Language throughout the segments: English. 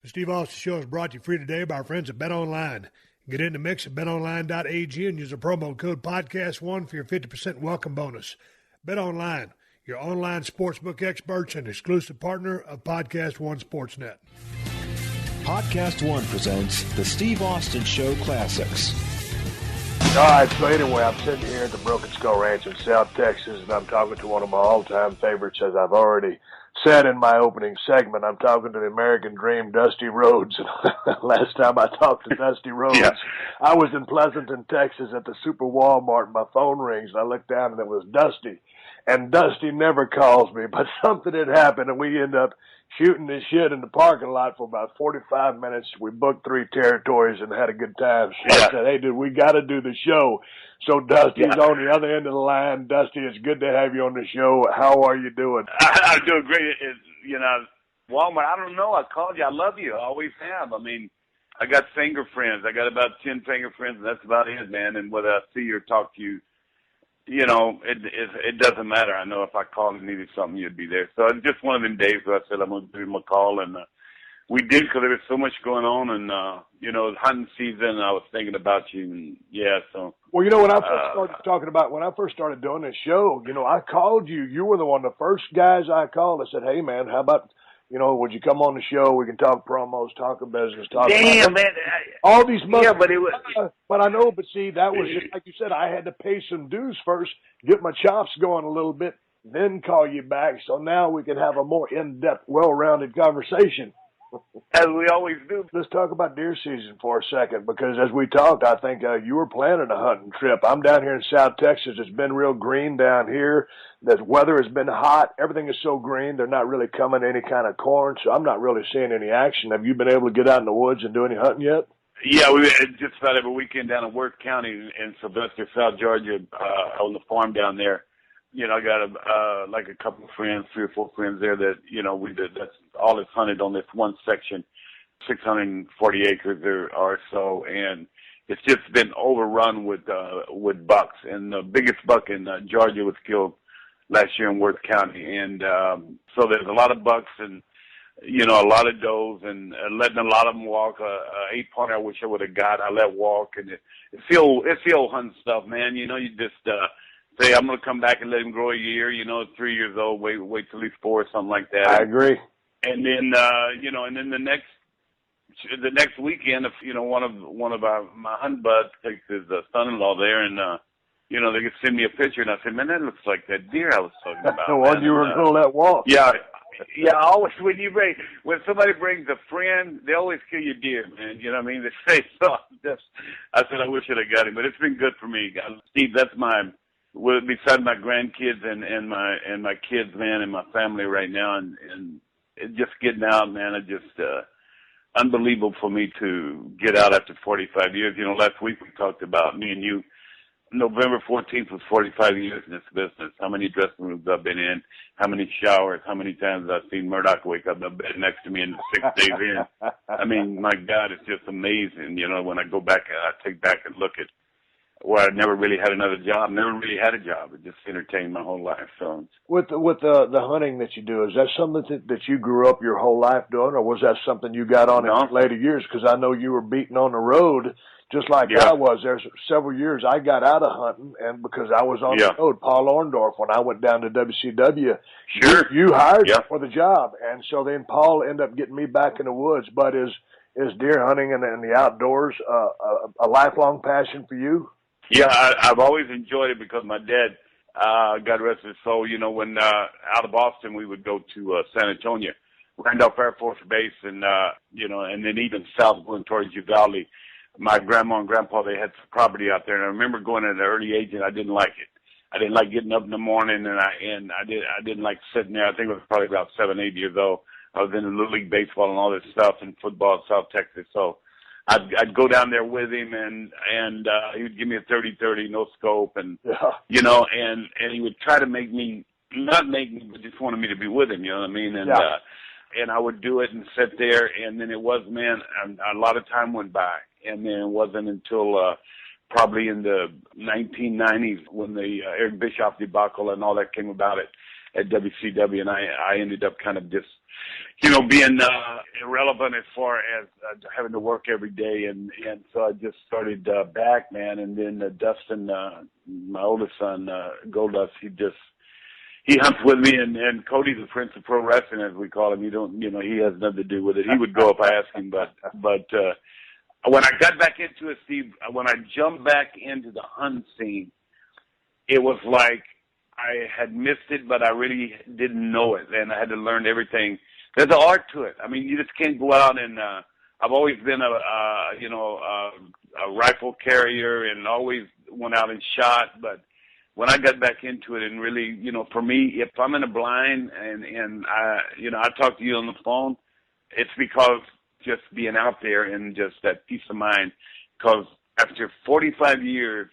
The Steve Austin Show is brought to you free today by our friends at BetOnline. Get in the mix at betonline.ag and use the promo code PodcastOne for your 50% welcome bonus. BetOnline, your online sportsbook experts and exclusive partner of PodcastOne Sportsnet. PodcastOne presents the Steve Austin Show Classics. All right, so anyway, I'm sitting here at the Broken Skull Ranch in South Texas, and I'm talking to one of my all-time favorites, as I've already said in my opening segment. I'm talking to the American Dream, Dusty Rhodes. Last time I talked to Dusty Rhodes, I was in Pleasanton, Texas at the Super Walmart, and my phone rings, and I looked down, and it was Dusty. And Dusty never calls me, but something had happened, and we end up shooting this shit in the parking lot for about 45 minutes. We booked 3 territories and had a good time. So I said, hey, dude, we got to do the show. So Dusty's on the other end of the line. Dusty, it's good to have you on the show. How are you doing? I'm doing great. Walmart, I don't know. I called you. I love you. I always have. I mean, I got finger friends. I got about 10 finger friends, and that's about it, man. And whether I see you or talk to you, you know, it doesn't matter. I know if I called and needed something, you'd be there. So it's just one of them days where I said I'm going to give him a call, and we did because there was so much going on, and, hunting season, I was thinking about you, and so. Well, you know, when I first started doing this show, you know, I called you. You were one of the first guys I called. I said, hey, man, how about, would you come on the show? We can talk promos, talk business, talk Damn, man. All these months. Yeah, but it was. But I know, see, that was just like you said, I had to pay some dues first, get my chops going a little bit, then call you back. So now we can have a more in-depth, well-rounded conversation. As we always do. Let's talk about deer season for a second, because as we talked, I think you were planning a hunting trip. I'm down here in South Texas. It's been real green down here. The weather has been hot. Everything is so green. They're not really coming to any kind of corn, so I'm not really seeing any action. Have you been able to get out in the woods and do any hunting yet? Yeah, we just about every weekend down in Worth County in Sylvester, South Georgia, on the farm down there. You know, I got a couple of friends, 3 or 4 friends there that, we did. That's all it's hunted on this one section, 640 acres or so, and it's just been overrun with bucks. And the biggest buck in Georgia was killed last year in Worth County, and so there's a lot of bucks and a lot of does, and letting a lot of them walk. 8-pointer, I wish I would have got. I let walk, and it's the old hunting stuff, man. You just say, I'm going to come back and let him grow a year, 3 years old, wait till he's 4 or something like that. I agree. And then, and then the next weekend, if, one of my hunting buds takes his son-in-law there, and, they could send me a picture, and I said, man, that looks like that deer I was talking about. The one you were going to let walk. Yeah, always when somebody brings a friend, they always kill your deer, man. You know what I mean? They say so. I said, I wish I'd have got him, but it's been good for me. Steve, that's beside my grandkids and my kids, man, and my family right now, and it just getting out, man. It just unbelievable for me to get out after 45 years. Last week we talked about me and you. November 14th was 45 years in this business. How many dressing rooms I've been in, how many showers, how many times I've seen Murdoch wake up in the bed next to me in 6 days in. I mean, my God, it's just amazing. When I go back, I take back and look at where I never really had another job. Never really had a job. It just entertained my whole life. So with the hunting that you do, is that something that you grew up your whole life doing, or was that something you got on in later years? Because I know you were beating on the road just like I was. There's several years I got out of hunting, and because I was on the road, Paul Orndorff, when I went down to WCW, you hired me for the job, and so then Paul ended up getting me back in the woods. But is deer hunting and the outdoors a lifelong passion for you? Yeah, I've always enjoyed it because my dad, God rest his soul, when out of Boston we would go to San Antonio, Randolph Air Force Base, and and then even south going towards Uvalde. My grandma and grandpa, they had some property out there, and I remember going at an early age, and I didn't like it. I didn't like getting up in the morning, and I didn't like sitting there. I think I was probably about 7, 8 years old. I was into Little League baseball and all this stuff and football in South Texas, so I'd go down there with him, and he would give me a 30-30, no scope, and and he would try to not make me, but just wanted me to be with him. You know what I mean? And and I would do it and sit there, and then it was, man, a lot of time went by, and then it wasn't until probably in the 1990s when the Eric Bischoff debacle and all that came about at WCW, and I ended up kind of just, being irrelevant as far as having to work every day, and so I just started back, man. And then Dustin, my oldest son, Goldust, he hunts with me, and Cody's the Prince of Pro Wrestling, as we call him. He has nothing to do with it. He would go if I asked him, but when I got back into it, Steve, when I jumped back into the hunt scene, it was like I had missed it, but I really didn't know it, and I had to learn everything. There's an art to it. I mean, you just can't go out and I've always been a rifle carrier and always went out and shot, but when I got back into it and really, for me, if I'm in a blind and I talk to you on the phone, it's because just being out there and just that peace of mind. Because after 45 years,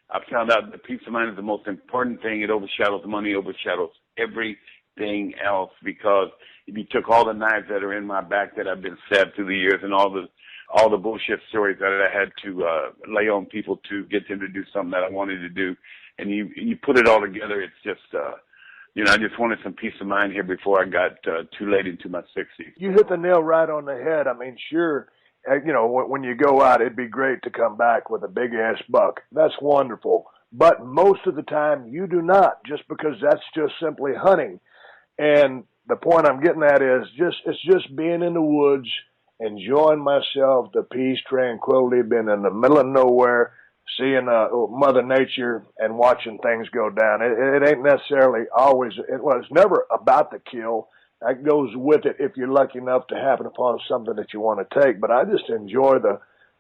I found out that peace of mind is the most important thing. It overshadows money, overshadows everything else. Because if you took all the knives that are in my back that I've been stabbed through the years and all the bullshit stories that I had to lay on people to get them to do something that I wanted to do, and you put it all together, it's just, I just wanted some peace of mind here before I got too late into my 60s. You hit the nail right on the head. I mean, sure, when you go out, it'd be great to come back with a big-ass buck. That's wonderful. But most of the time, you do not, just because that's just simply hunting. And the point I'm getting at is it's just being in the woods, enjoying myself, the peace, tranquility, being in the middle of nowhere, seeing Mother Nature and watching things go down. It ain't necessarily always, it's never about the kill. That goes with it if you're lucky enough to happen upon something that you want to take. But I just enjoy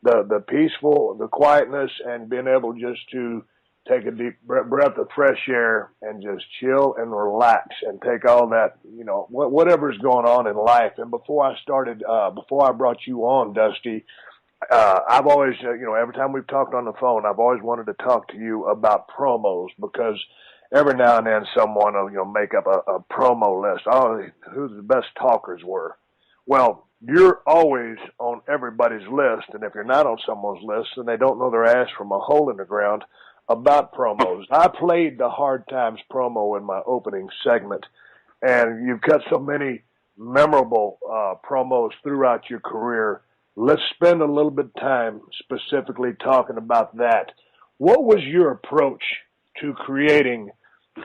the peaceful, the quietness, and being able just to take a deep breath of fresh air and just chill and relax and take all that, whatever's going on in life. And before I brought you on, Dusty, I've always, every time we've talked on the phone, I've always wanted to talk to you about promos, because every now and then someone will, make up a promo list. Oh, who the best talkers were. Well, you're always on everybody's list, and if you're not on someone's list, then they don't know their ass from a hole in the ground about promos. I played the Hard Times promo in my opening segment, and you've got so many memorable promos throughout your career. Let's spend a little bit of time specifically talking about that. What was your approach to creating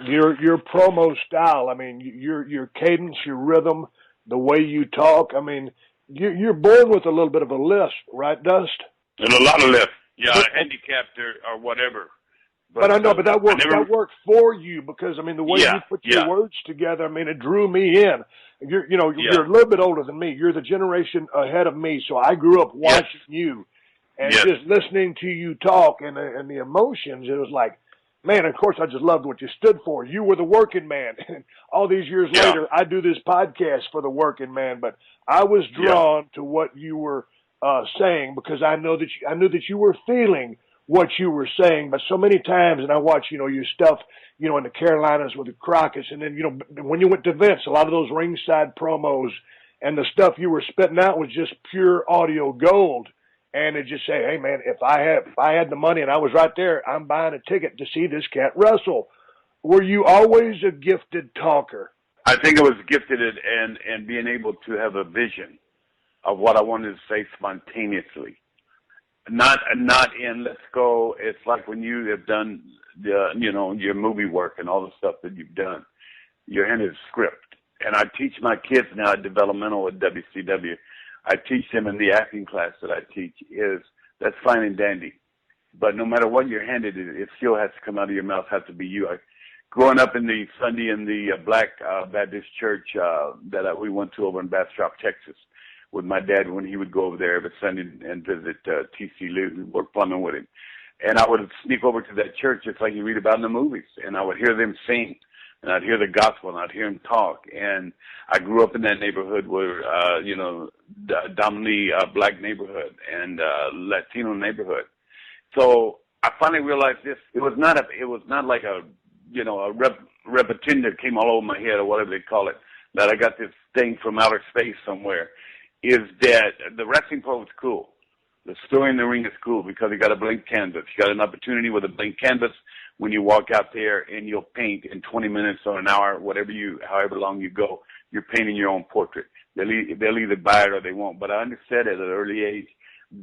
your promo style? I mean, your cadence, your rhythm, the way you talk. I mean, you're born with a little bit of a lisp, right, Dust? And a lot of lisp. Yeah, handicapped or whatever. But I know, but that worked for you, because, I mean, the way you put your words together, I mean, it drew me in. You're a little bit older than me. You're the generation ahead of me, so I grew up watching you and just listening to you talk and the emotions. It was like, man, of course, I just loved what you stood for. You were the working man. And all these years later, I do this podcast for the working man, but I was drawn to what you were saying, because I knew that you were feeling what you were saying. But so many times, and I watch, your stuff, in the Carolinas with the Crockett's, and then, when you went to Vince, a lot of those ringside promos and the stuff you were spitting out was just pure audio gold. And it just say, hey man, if I had the money and I was right there, I'm buying a ticket to see this cat wrestle. Were you always a gifted talker? I think I was gifted and being able to have a vision of what I wanted to say spontaneously. Not in let's go. It's like when you have done your movie work and all the stuff that you've done. You're handed a script. And I teach my kids now at developmental at WCW. I teach them in the acting class that I teach that's fine and dandy. But no matter what you're handed, it still has to come out of your mouth, has to be you. Growing up in the Sunday in the Black Baptist church that we went to over in Bastrop, Texas, with my dad when he would go over there every Sunday and visit T.C. Lou, who worked plumbing with him. And I would sneak over to that church just like you read about in the movies, and I would hear them sing, and I'd hear the gospel, and I'd hear them talk. And I grew up in that neighborhood where, dominantly black neighborhood and Latino neighborhood. So I finally realized this. It was not like a repetition that came all over my head or whatever they call it, that I got this thing from outer space somewhere. Is that the wrestling part was cool. The story in the ring is cool because you got a blank canvas. You got an opportunity with a blank canvas when you walk out there and you'll paint in 20 minutes or an hour, however long you go, you're painting your own portrait. They'll either buy it or they won't. But I understood at an early age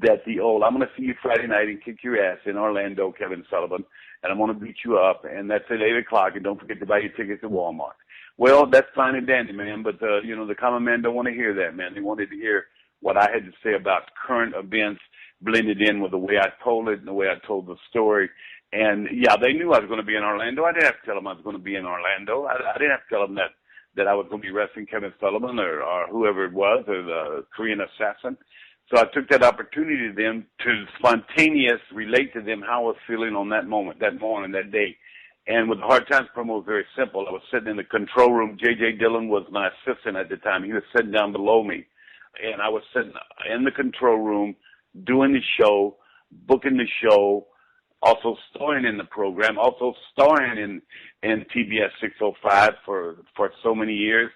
that I'm going to see you Friday night and kick your ass in Orlando, Kevin Sullivan, and I'm going to beat you up, and that's at 8 o'clock, and don't forget to buy your tickets at Walmart. Well, that's fine and dandy, man, but, the common man don't want to hear that, man. They wanted to hear what I had to say about current events blended in with the way I told it and the way I told the story. And, yeah, they knew I was going to be in Orlando. I didn't have to tell them I was going to be in Orlando. I didn't have to tell them that I was going to be wrestling Kevin Sullivan or whoever it was, or the Korean assassin. So I took that opportunity to them to spontaneous relate to them how I was feeling on that moment, that morning, that day. And with the Hard Times promo, it was very simple. I was sitting in the control room. J.J. Dillon was my assistant at the time. He was sitting down below me. And I was sitting in the control room doing the show, booking the show, also starring in the program, also starring in TBS 605 for so many years.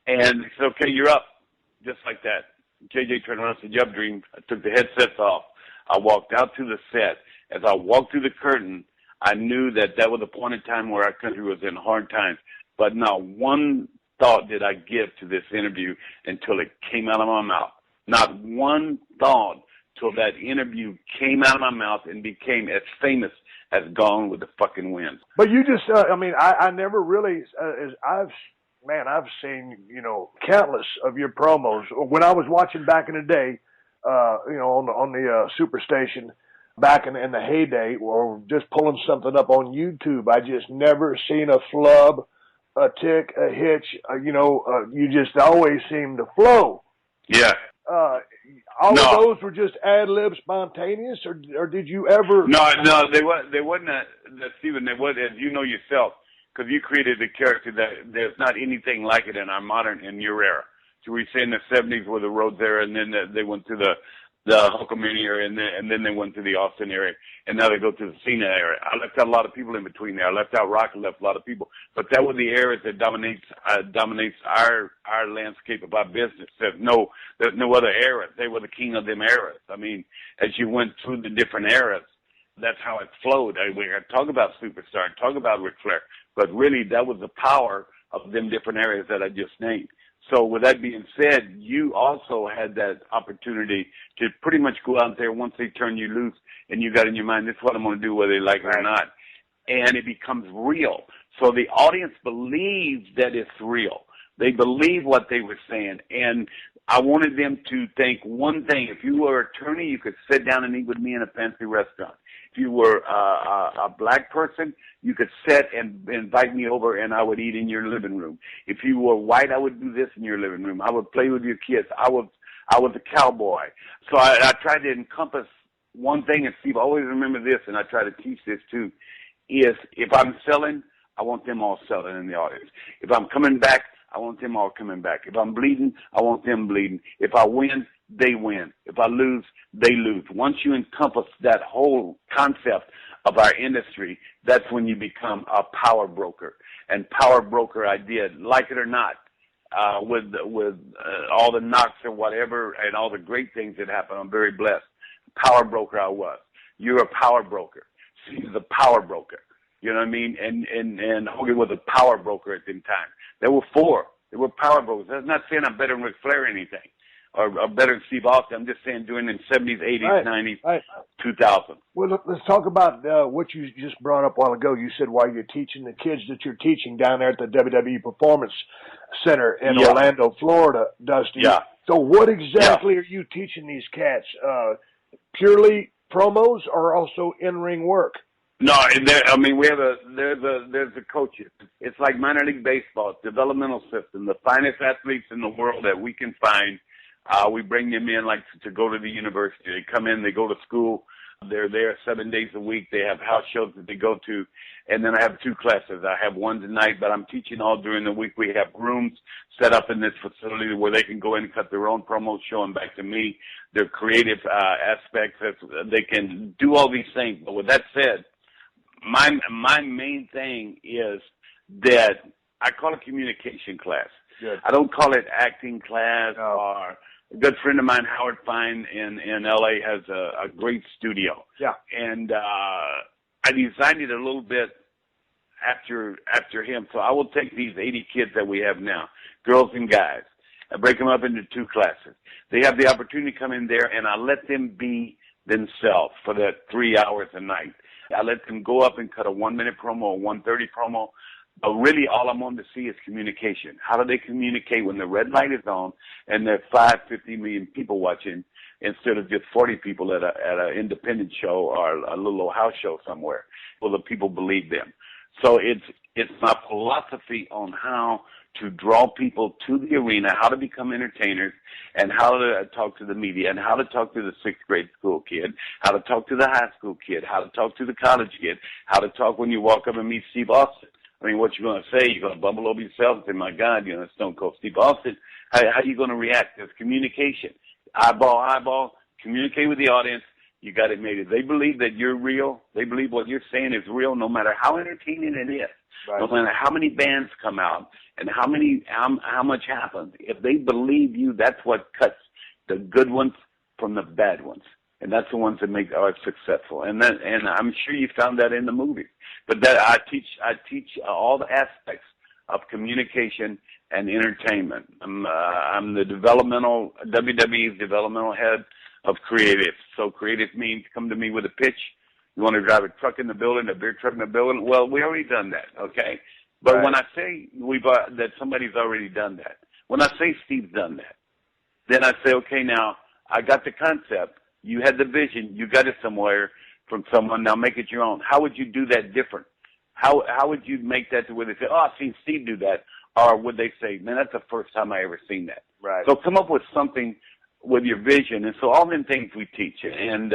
And he said, okay, you're up. Just like that. JJ turned around and said, yup, Dream. I took the headsets off. I walked out to the set. As I walked through the curtain, I knew that was a point in time where our country was in hard times. But not one thought did I give to this interview until it came out of my mouth. Not one thought till that interview came out of my mouth and became as famous as Gone with the Fucking Wind. But you just, I never really, I've seen, countless of your promos. When I was watching back in the day, on the Superstation, back in the heyday, or just pulling something up on YouTube, I just never seen a flub, a tick, a hitch. You just always seem to flow. Yeah. All of those were just ad-lib spontaneous, or did you ever? No, they wasn't. Stephen, they was, as you know yourself, because you created a character that there's not anything like it in in your era. So we say in the 70s were the Rhodes era, and then they went to the Hulkamania era, and then they went to the Austin era, and now they go to the Cena era. I left out a lot of people in between there. I left out Rock, I left a lot of people, but that was the era that dominates our landscape of our business. There's no other era. They were the king of them eras. I mean, as you went through the different eras, that's how it flowed. We talk about Superstar, talk about Ric Flair, but really that was the power of them different areas that I just named. So with that being said, you also had that opportunity to pretty much go out there once they turn you loose and you got in your mind, this is what I'm going to do whether they like it or not. And it becomes real. So the audience believes that it's real. They believe what they were saying. And I wanted them to think one thing. If you were an attorney, you could sit down and eat with me in a fancy restaurant. If you were a black person, you could sit and invite me over and I would eat in your living room. If you were white, I would do this in your living room. I would play with your kids. I was a cowboy. So I tried to encompass one thing, and Steve, always remember this, and I try to teach this too, is if I'm selling, I want them all selling in the audience. If I'm coming back, I want them all coming back. If I'm bleeding, I want them bleeding. If I win, they win. If I lose, they lose. Once you encompass that whole concept of our industry, that's when you become a power broker. And power broker I did, like it or not, with all the knocks and whatever and all the great things that happened. I'm very blessed. Power broker I was. You're a power broker. She's a power broker. You know what I mean? And Hogan was a power broker at the time. There were four. They were power brokers. That's not saying I'm better than Ric Flair or anything, or better than Steve Austin. I'm just saying doing it in 70s, 80s, 90s, 2000. Well, let's talk about what you just brought up a while ago. You said while you're teaching the kids that you're teaching down there at the WWE Performance Center in Orlando, Florida, Dusty. Yeah. So what exactly are you teaching these cats? Purely promos or also in-ring work? No, we have there's the coaches. It's like minor league baseball, it's developmental system. The finest athletes in the world that we can find, we bring them in like to go to the university. They come in, they go to school. They're there 7 days a week. They have house shows that they go to. And then I have two classes. I have one tonight, but I'm teaching all during the week. We have rooms set up in this facility where they can go in and cut their own promos, show them back to me, their creative aspects. They can do all these things. But with that said, my main thing is that I call it communication class. Good. I don't call it acting class or a good friend of mine, Howard Fine in LA, has a great studio. Yeah. And I designed it a little bit after him. So I will take these 80 kids that we have now, girls and guys, I break them up into 2 classes. They have the opportunity to come in there, and I let them be themselves for that 3 hours a night. I let them go up and cut a 1-minute promo, a 1:30 promo. But really, all I'm wanting to see is communication. How do they communicate when the red light is on and there are 50 million people watching instead of just 40 people at an independent show or a little old house show somewhere? Will the people believe them? So it's my philosophy on how to draw people to the arena, how to become entertainers, and how to talk to the media, and how to talk to the 6th grade school kid, how to talk to the high school kid, how to talk to the college kid, how to talk when you walk up and meet Steve Austin. I mean, what you going to say? You're going to bumble over yourself and say, my God, Stone Cold Steve Austin. How are you going to react? There's communication. Eyeball, communicate with the audience. You got it made. If they believe that you're real, they believe what you're saying is real, no matter how entertaining it is, right. No matter how many bands come out and how much happens. If they believe you, that's what cuts the good ones from the bad ones. And that's the ones that are successful. And I'm sure you found that in the movie. But that I teach all the aspects of communication and entertainment. I'm the WWE's developmental head of creative. So creative means come to me with a pitch. You want to drive a truck in the building, a beer truck in the building? Well, we already done that, okay? But right. When I say that somebody's already done that, when I say Steve's done that, then I say, okay, now I got the concept. You had the vision. You got it somewhere from someone. Now make it your own. How would you do that different? How would you make that to where they say, oh, I've seen Steve do that? Or would they say, man, that's the first time I ever seen that? Right. So come up with something with your vision. And so all them things we teach. And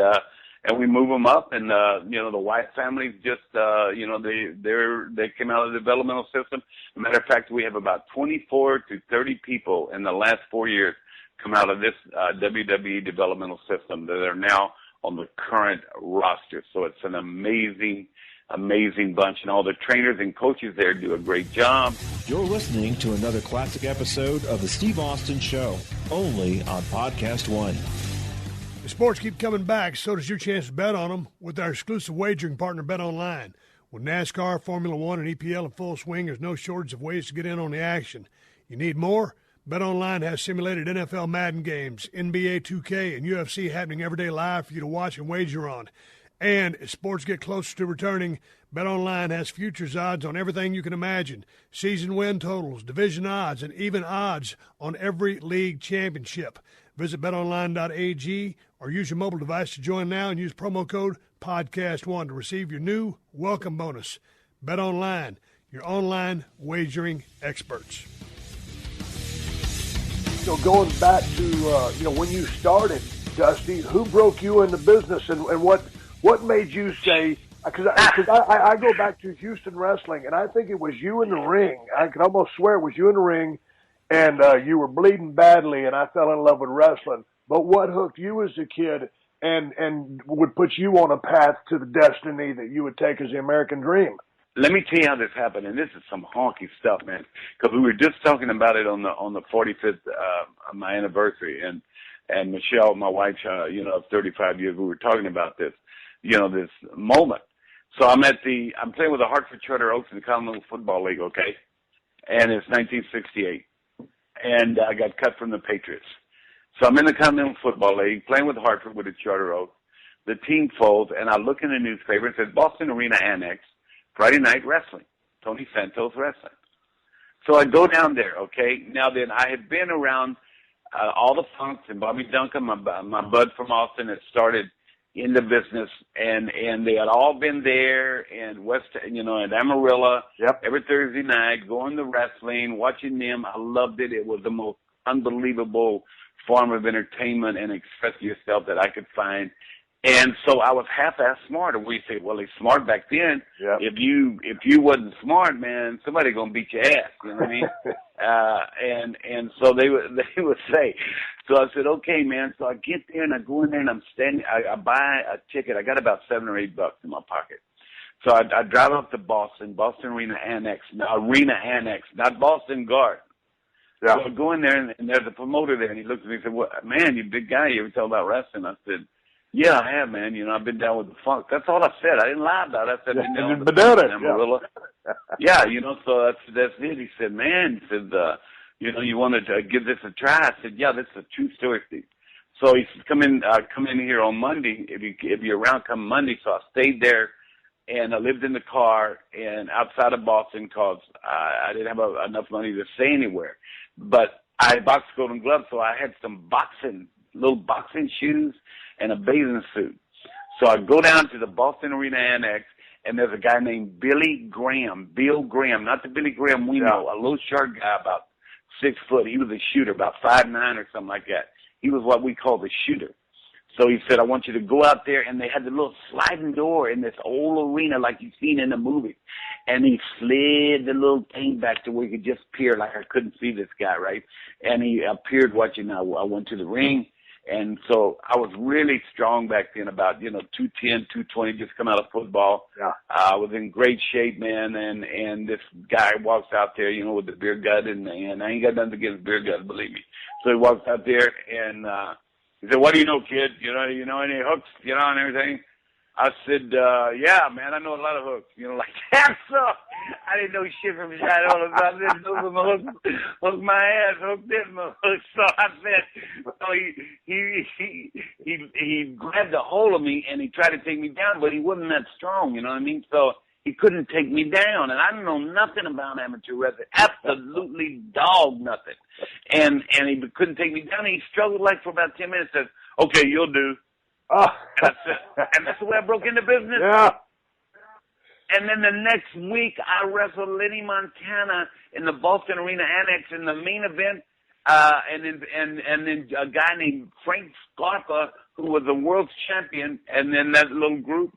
we move them up. And, the White families just, they came out of the developmental system. As a matter of fact, we have about 24 to 30 people in the last 4 years come out of this WWE developmental system that are now on the current roster. So it's an amazing bunch, and all the trainers and coaches there do a great job. You're listening to another classic episode of The Steve Austin Show, only on PodcastOne. The sports keep coming back, so does your chance to bet on them with our exclusive wagering partner, BetOnline. With NASCAR, Formula One, and EPL in full swing, there's no shortage of ways to get in on the action. You need more? BetOnline has simulated NFL Madden games, NBA 2K, and UFC happening every day live for you to watch and wager on. And as sports get closer to returning, BetOnline has futures odds on everything you can imagine. Season win totals, division odds, and even odds on every league championship. Visit betonline.ag or use your mobile device to join now and use promo code PODCAST1 to receive your new welcome bonus. BetOnline, your online wagering experts. So going back to, when you started, Dusty, who broke you into business and what made you say, because I go back to Houston wrestling, and I think it was you in the ring. I can almost swear it was you in the ring, and you were bleeding badly, and I fell in love with wrestling. But what hooked you as a kid and would put you on a path to the destiny that you would take as the American dream? Let me tell you how this happened, and this is some honky stuff, man. Because we were just talking about it on the 45th of my anniversary, and Michelle, my wife, of 35 years, we were talking about this, this moment. So I'm playing with the Hartford Charter Oaks in the Continental Football League, okay, and it's 1968, and I got cut from the Patriots. So I'm in the Continental Football League playing with Hartford with the Charter Oaks. The team folds, and I look in the newspaper. It says Boston Arena Annex. Friday Night Wrestling, Tony Santos Wrestling. So I go down there, okay? Now then, I had been around all the Funks and Bobby Duncan, my bud from Austin had started in the business, and they had all been there in at Amarillo, every Thursday night, going to wrestling, watching them. I loved it. It was the most unbelievable form of entertainment and express yourself that I could find. And so I was half-ass smart. And we say, well, he's smart back then. Yep. If you wasn't smart, man, somebody gonna beat your ass. You know what I mean? And so they would say. So I said, okay, man. So I get there and I go in there and I'm standing. I buy a ticket. I got about $7 or $8 in my pocket. So I drive up to Boston Arena Annex, not Boston Garden. Yeah. So I go in there and there's a promoter there and he looks at me and said, well, man, you big guy. You ever talk about wrestling? I said, yeah, I have, man. I've been down with the Funk. That's all I said. I didn't lie about it. I said, I've been down with the Funk in Amarillo. Yeah, so that's it. He said, man, you want to give this a try? I said, yeah, this is a true story, Steve. So he said, come in here on Monday. If you're around, come Monday. So I stayed there, and I lived in the car and outside of Boston because I didn't have enough money to stay anywhere. But I had box coat and gloves, so I had some little boxing shoes and a bathing suit. So I go down to the Boston Arena Annex, and there's a guy named Bill Graham, not the Billy Graham we know, a little short guy about 6 foot. He was a shooter, about 5'9" or something like that. He was what we call the shooter. So he said, I want you to go out there, and they had the little sliding door in this old arena like you've seen in the movie. And he slid the little thing back to where he could just peer like I couldn't see this guy, right? And he appeared watching. I went to the ring. And so I was really strong back then, about, 210, 220, just come out of football. Yeah. I was in great shape, man. And this guy walks out there, with the beer gut, and I ain't got nothing against beer gut, believe me. So he walks out there, and he said, what do you know, kid? You know any hooks, and everything? I said, yeah, man, I know a lot of hooks, like that. So I didn't know shit from Shinola. So I said, those are my hooks. Hook my ass, hook this, my hooks. So I said, so he grabbed a hold of me and he tried to take me down, but he wasn't that strong, you know what I mean? So he couldn't take me down. And I didn't know nothing about amateur wrestling. Absolutely dog nothing. And he couldn't take me down. He struggled like for about 10 minutes. Said, okay, you'll do. Oh. And that's the way I broke into business. Yeah. And then the next week, I wrestled Lenny Montana in the Boston Arena Annex in the main event, and then a guy named Frank Scarpa, who was the world's champion, and then that little group.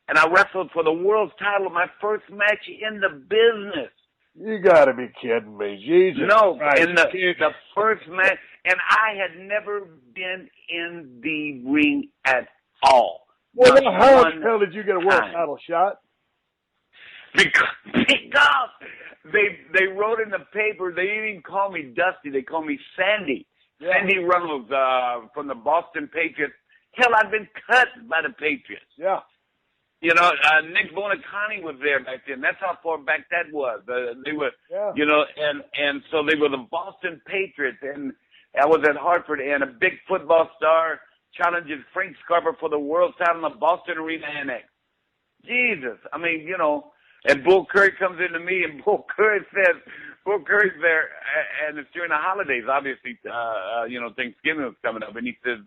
And I wrestled for the world's title, my first match in the business. You gotta be kidding me, Jesus! No, Christ. in the first match, and I had never been in the ring at all. Well, how the hell did you get a world title shot? Because they wrote in the paper. They didn't even call me Dusty. They called me Sandy. Yeah. Sandy Reynolds from the Boston Patriots. Hell, I'd been cut by the Patriots. Yeah. Nick Bonacani was there back then. That's how far back that was. They were, and so they were the Boston Patriots, and I was at Hartford, and a big football star challenges Frank Scarpa for the world title in the Boston Arena Annex. Jesus, I mean, and Bull Curry comes into me, and Bull Curry's there, and it's during the holidays, obviously, Thanksgiving was coming up, and he says,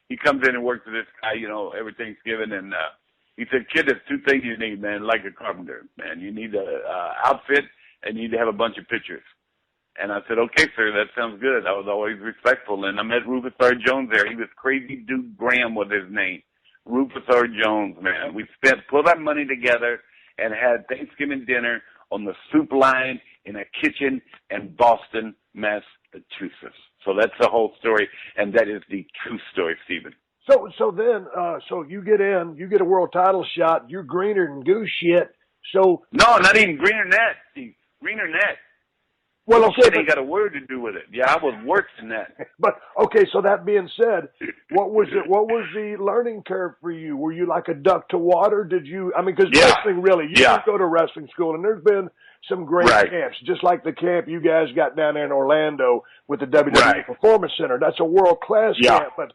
he comes in and works with this guy, every Thanksgiving, and, he said, kid, there's 2 things you need, man, like a carpenter, man. You need a outfit, and you need to have a bunch of pictures. And I said, okay, sir, that sounds good. I was always respectful. And I met Rufus R. Jones there. He was Crazy Duke Graham was his name. Rufus R. Jones, man. We put our money together and had Thanksgiving dinner on the soup line in a kitchen in Boston, Massachusetts. So that's the whole story, and that is the true story, Stephen. So then you get in, you get a world title shot, you're greener than goose shit. So no, not even greener than that, Steve. Greener than that. Well, okay, ain't got a word to do with it. Yeah, I was worse than that. But okay, so that being said, what was the learning curve for you? Were you like a duck to water? Did you? I mean, because wrestling really, you didn't go to wrestling school, and there's been some great camps, just like the camp you guys got down there in Orlando with the WWE Performance Center. That's a world class camp, but.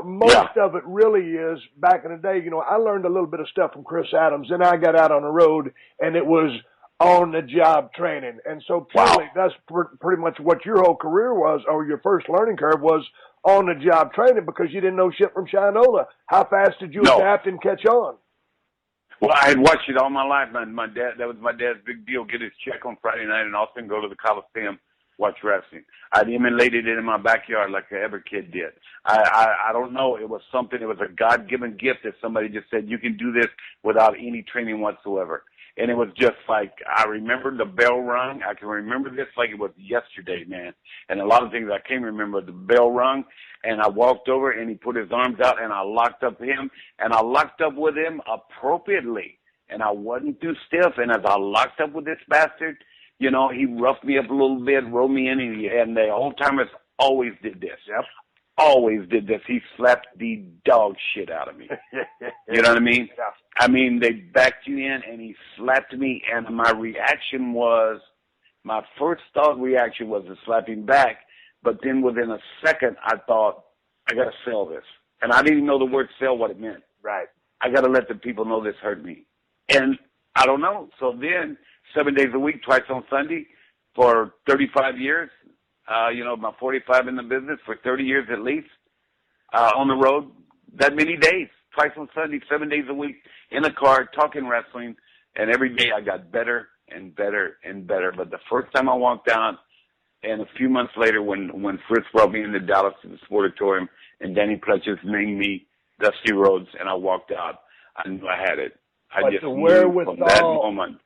Most of it really is back in the day. I learned a little bit of stuff from Chris Adams, and I got out on the road, and it was on the job training. And so clearly that's pretty much what your whole career was, or your first learning curve was on the job training, because you didn't know shit from Shinola. How fast did you adapt and catch on? Well, I had watched it all my life. My dad, that was my dad's big deal. Get his check on Friday night and also go to the Coliseum. Watch wrestling. I'd emulated it in my backyard like every kid did. I don't know. It was something. It was a God-given gift that somebody just said, you can do this without any training whatsoever. And it was just like, I remember the bell rung. I can remember this like it was yesterday, man. And a lot of things I can't remember. The bell rung, and I walked over, and he put his arms out, and I locked up him, and I locked up with him appropriately. And I wasn't too stiff. And as I locked up with this bastard, he roughed me up a little bit, rolled me in, and the old-timers always did this. Yep. Always did this. He slapped the dog shit out of me. You know what I mean? Yeah. I mean, they backed you in, and he slapped me, and my reaction was my first thought reaction was to slap him back, but then within a second, I thought, I got to sell this. And I didn't even know the word sell, what it meant. Right. I got to let the people know this hurt me. And I don't know. So then 7 days a week, twice on Sunday for 35 years, my 45 in the business for 30 years at least, on the road, that many days, twice on Sunday, 7 days a week, in a car, talking wrestling, and every day I got better and better and better. But the first time I walked out, and a few months later when Fritz brought me into Dallas to the Sportatorium, and Danny Pletcher named me Dusty Rhodes, and I walked out, I knew I had it. I just knew from that moment.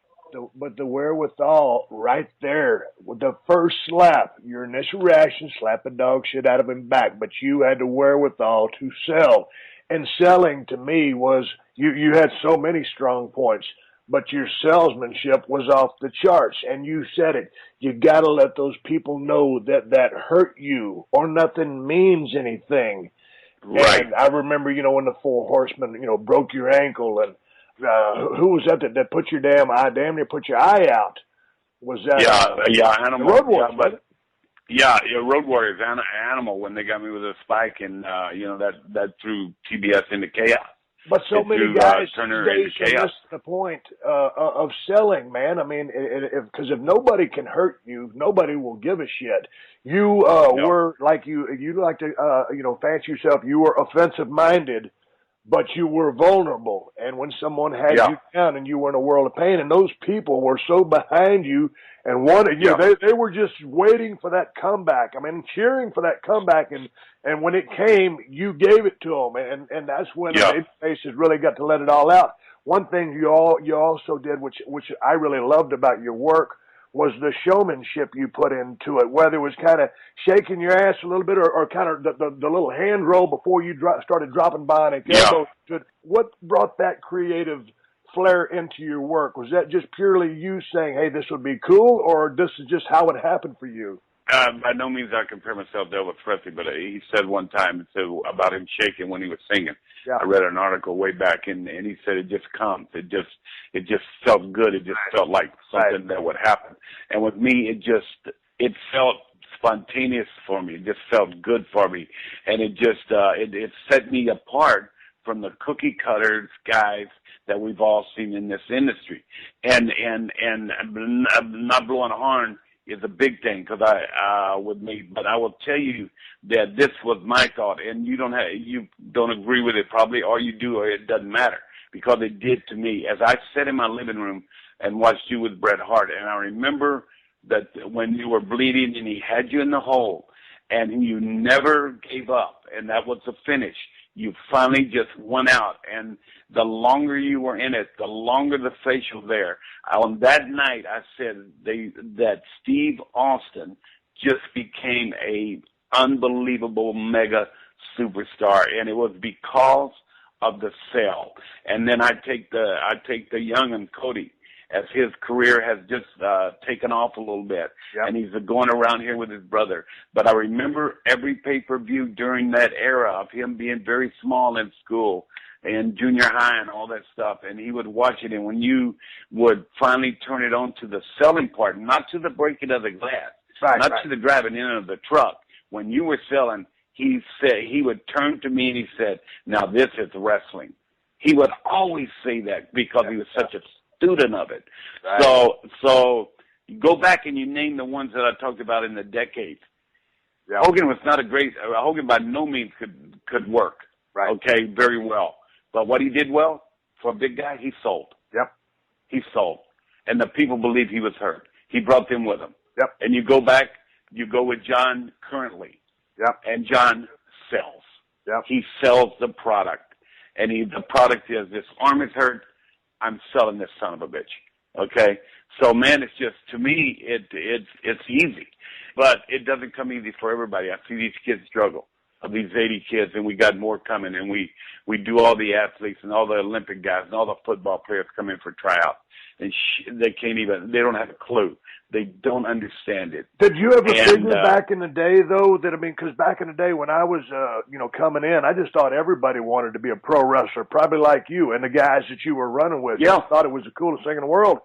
But the wherewithal right there, with the first slap, your initial reaction, slap the dog shit out of him back, but you had the wherewithal to sell. And selling to me was, you had so many strong points, but your salesmanship was off the charts. And you said it. You got to let those people know that hurt you or nothing means anything. Right. And I remember, when the Four Horsemen, broke your ankle, and who was that put your damn near put your eye out? Was that Animal. Road Warriors? Road Warriors, Animal, when they got me with a spike, and that threw TBS into chaos. But so many guys miss the point of selling, man. I mean, because if nobody can hurt you, nobody will give a shit. You were like you like to fancy yourself. You were offensive minded, but you were vulnerable. And when someone had you down and you were in a world of pain, and those people were so behind you and wanted you, they were just waiting for that comeback. I mean, cheering for that comeback. And when it came, you gave it to them. And that's when the faces really got to let it all out. One thing you also did, which I really loved about your work, was the showmanship you put into it, whether it was kind of shaking your ass a little bit or kind of the little hand roll before you started dropping bionic elbows. What brought that creative flair into your work? Was that just purely you saying, hey, this would be cool, or this is just how it happened for you? By no means I compare myself to Elvis Presley, but he said one time about him shaking when he was singing. Yeah. I read an article way back, and he said it just comes. It just felt good. It just felt like something that would happen. And with me, it felt spontaneous for me. It just felt good for me, and it just it set me apart from the cookie cutters guys that we've all seen in this industry. And not blowing a horn is a big thing with me, but I will tell you that this was my thought, and you don't agree with it probably, or you do, or it doesn't matter, because it did to me. As I sat in my living room and watched you with Bret Hart, and I remember that when you were bleeding and he had you in the hole, and you never gave up, and that was the finish. You finally just went out, and the longer you were in it, the longer the facial there. On that night, I said that Steve Austin just became a unbelievable mega superstar, and it was because of the sell. And then I take the young and Cody, as his career has just taken off a little bit, and he's going around here with his brother. But I remember every pay-per-view during that era of him being very small in school and junior high and all that stuff, and he would watch it. And when you would finally turn it on to the selling part, not to the breaking of the glass, to the driving in of the truck, when you were selling, he would turn to me and he said, "Now this is wrestling." He would always say that because he was such a student of it. Right. So you go back and you name the ones that I talked about in the decades. Yeah. Hogan was not Hogan by no means could work. Right. Okay, very well. But what he did well for a big guy, he sold. Yep. He sold. And the people believed he was hurt. He brought them with him. Yep. And you go back, you go with John currently. Yep. And John sells. Yep. He sells the product. And the product is, this arm is hurt, I'm selling this son of a bitch. Okay? So, man, it's just, to me, it's easy. But it doesn't come easy for everybody. I see these kids struggle, of these 80 kids, and we got more coming. And we do all the athletes and all the Olympic guys and all the football players come in for tryouts. And they don't have a clue. They don't understand it. Did you ever figure back in the day, though, because back in the day when I was, coming in, I just thought everybody wanted to be a pro wrestler, probably like you and the guys that you were running with. Yeah. I thought it was the coolest thing in the world.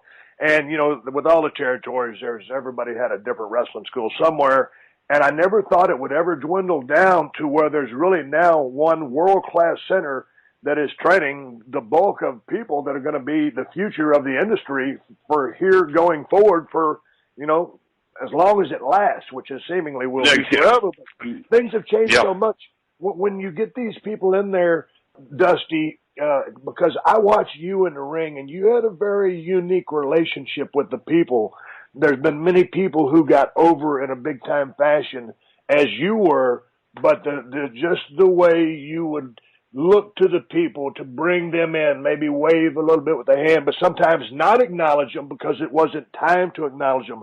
And, you know, with all the territories, everybody had a different wrestling school somewhere. And I never thought it would ever dwindle down to where there's really now one world-class center that is training the bulk of people that are going to be the future of the industry for here going forward for, you know, as long as it lasts, which is seemingly will be forever. But things have changed so much. When you get these people in there, Dusty, because I watch you in the ring, and you had a very unique relationship with the people. There's been many people who got over in a big-time fashion as you were, but just the way you would look to the people to bring them in, maybe wave a little bit with the hand, but sometimes not acknowledge them because it wasn't time to acknowledge them.